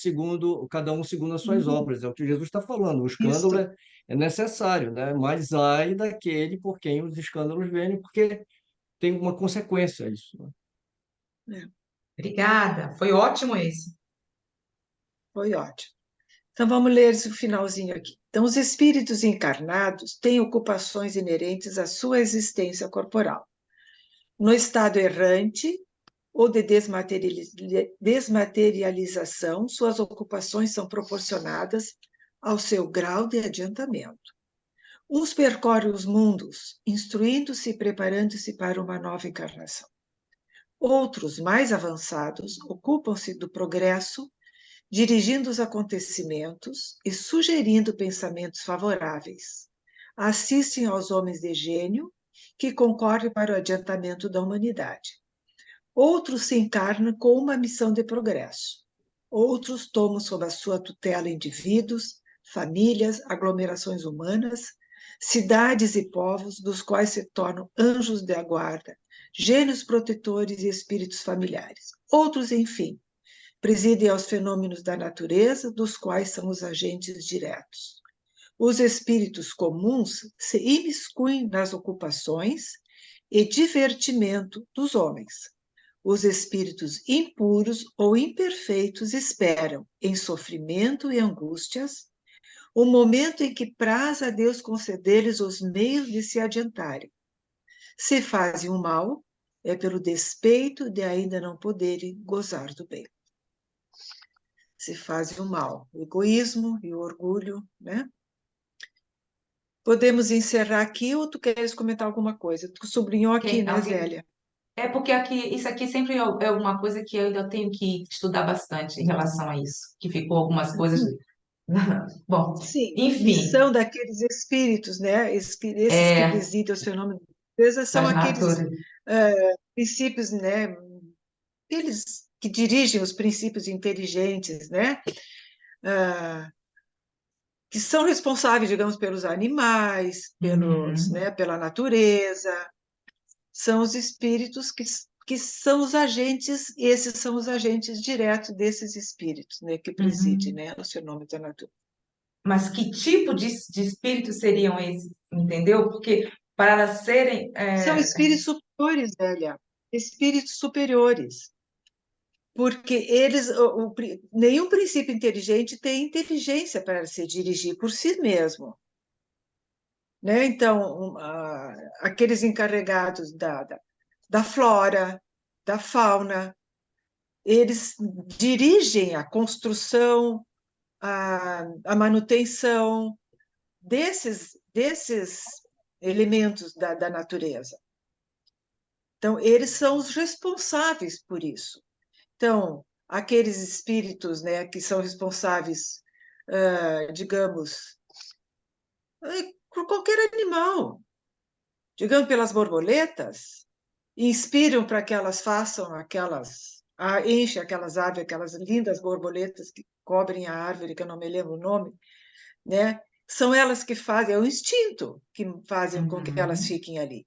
cada um segundo as suas obras. É o que Jesus está falando. O escândalo Isso. é necessário, né? Mas ai daquele por quem os escândalos vêm, porque tem uma consequência isso, né? Obrigada. Foi ótimo esse. Foi ótimo. Então, vamos ler esse finalzinho aqui. Então, os espíritos encarnados têm ocupações inerentes à sua existência corporal. No estado errante ou de desmaterialização, suas ocupações são proporcionadas ao seu grau de adiantamento. Uns percorrem os mundos, instruindo-se e preparando-se para uma nova encarnação. Outros, mais avançados, ocupam-se do progresso, dirigindo os acontecimentos e sugerindo pensamentos favoráveis. Assistem aos homens de gênio que concorrem para o adiantamento da humanidade. Outros se encarnam com uma missão de progresso. Outros tomam sob a sua tutela indivíduos, famílias, aglomerações humanas, cidades e povos, dos quais se tornam anjos de guarda, gênios protetores e espíritos familiares. Outros, enfim, presidem aos fenômenos da natureza, dos quais são os agentes diretos. Os espíritos comuns se imiscuem nas ocupações e divertimento dos homens. Os espíritos impuros ou imperfeitos esperam, em sofrimento e angústias, o momento em que praz a Deus conceder-lhes os meios de se adiantarem. Se fazem o mal, é pelo despeito de ainda não poderem gozar do bem. Se fazem o mal, o egoísmo e o orgulho, né? Podemos encerrar aqui ou tu queres comentar alguma coisa? Tu sublinhou aqui, né, Alguém? Zélia? É porque aqui, isso aqui sempre é uma coisa que eu ainda tenho que estudar bastante em relação a isso, que ficou algumas coisas. Bom, Sim, e enfim, são daqueles espíritos, né? Esses que é, presidem os fenômenos da natureza são das aqueles naturas. princípios, né? Eles que dirigem os princípios inteligentes, né? Ah, que são responsáveis, digamos, pelos animais, Uhum, pela natureza, são os espíritos que são os agentes, esses são os agentes diretos desses espíritos, né, que presidem, uhum. né, os fenômenos da natureza. Mas que tipo de espíritos seriam esses, entendeu? Porque para serem. São espíritos superiores, Zélia, espíritos superiores, porque nenhum princípio inteligente tem inteligência para se dirigir por si mesmo, né? Então, aqueles encarregados da flora, da fauna, eles dirigem a construção, a manutenção desses elementos da natureza. Então, eles são os responsáveis por isso. Então, aqueles espíritos, né, que são responsáveis, digamos, por qualquer animal, digamos, pelas borboletas, inspiram para que elas façam enchem aquelas árvores, aquelas lindas borboletas que cobrem a árvore, que eu não me lembro o nome, né? São elas que fazem, é o instinto que fazem com que elas Uhum. fiquem ali.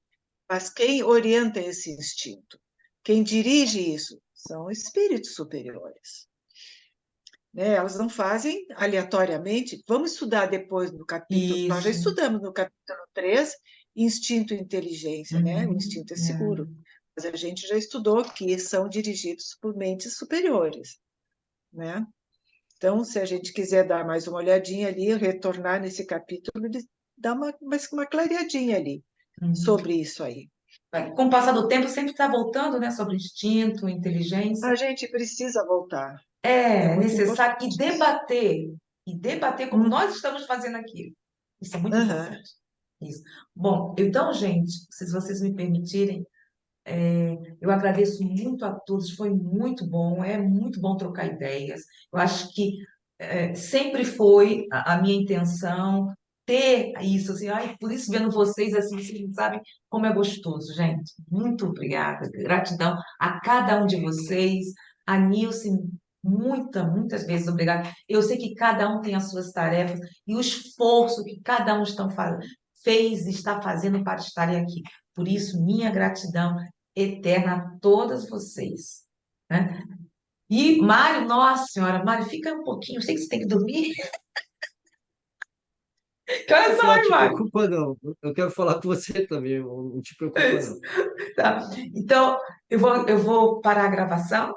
Mas quem orienta esse instinto, quem dirige isso, são espíritos superiores. Né? Elas não fazem aleatoriamente. Vamos estudar depois no capítulo, nós já Isso. estudamos no capítulo 3, instinto e inteligência, né? O Uhum. instinto é seguro. Mas a gente já estudou que são dirigidos por mentes superiores, né? Então, se a gente quiser dar mais uma olhadinha ali, retornar nesse capítulo, ele dá uma clareadinha ali Uhum. sobre isso aí. Com o passar do tempo, sempre está voltando, né, sobre instinto, A inteligência. gente precisa voltar. É É muito necessário importante isso. e debater como nós estamos fazendo aqui. Isso é muito Aham. importante. Isso. Bom, então, gente, se vocês me permitirem, eu agradeço muito a todos, foi muito bom, é muito bom trocar ideias. Eu acho que sempre foi a minha intenção ter isso, assim, ai, por isso vendo vocês assim, vocês não sabem como é gostoso, gente. Muito obrigada, gratidão a cada um de vocês, a Nilce, muitas vezes obrigada. Eu sei que cada um tem as suas tarefas e o esforço que cada um fez e está fazendo para estarem aqui. Por isso, minha gratidão eterna a todas vocês, né? E Mário, nossa senhora, Mário, fica um pouquinho, eu sei que você tem que dormir. Que horas são Não aí, te Mário? preocupa, não. Eu quero falar com você também, não te preocupa, não. Tá. Então, eu vou parar a gravação.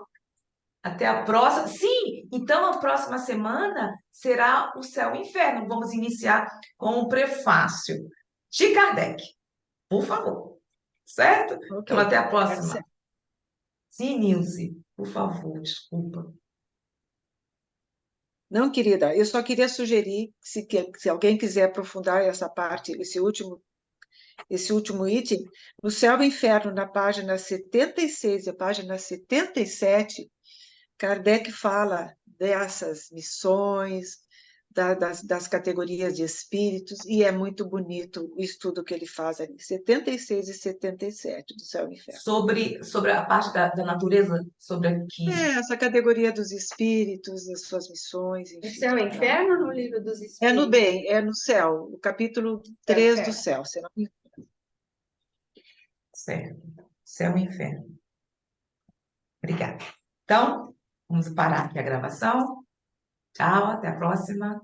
Até a próxima. Sim, então a próxima semana será o Céu e o Inferno. Vamos iniciar com o prefácio de Kardec, por favor. Certo? Ok, Então, até a tá próxima. certo. Sim, Nilce, por favor, desculpa. Não, querida, eu só queria sugerir, se alguém quiser aprofundar essa parte, esse último item, no Céu e Inferno, na página 76 e a página 77, Kardec fala dessas missões, das categorias de espíritos, e é muito bonito o estudo que ele faz ali, 76 e 77 do Céu e Inferno. Sobre a parte da natureza, sobre aqui. Essa categoria dos espíritos, das suas missões, No enfim. Céu e Tá? Inferno ou no Livro dos É no Espíritos? bem, é no céu, o capítulo Céu e 3 do Inferno. céu. Se não me Certo. Céu e inferno. Obrigada. Então, Vamos parar aqui a gravação. Tchau, até a próxima.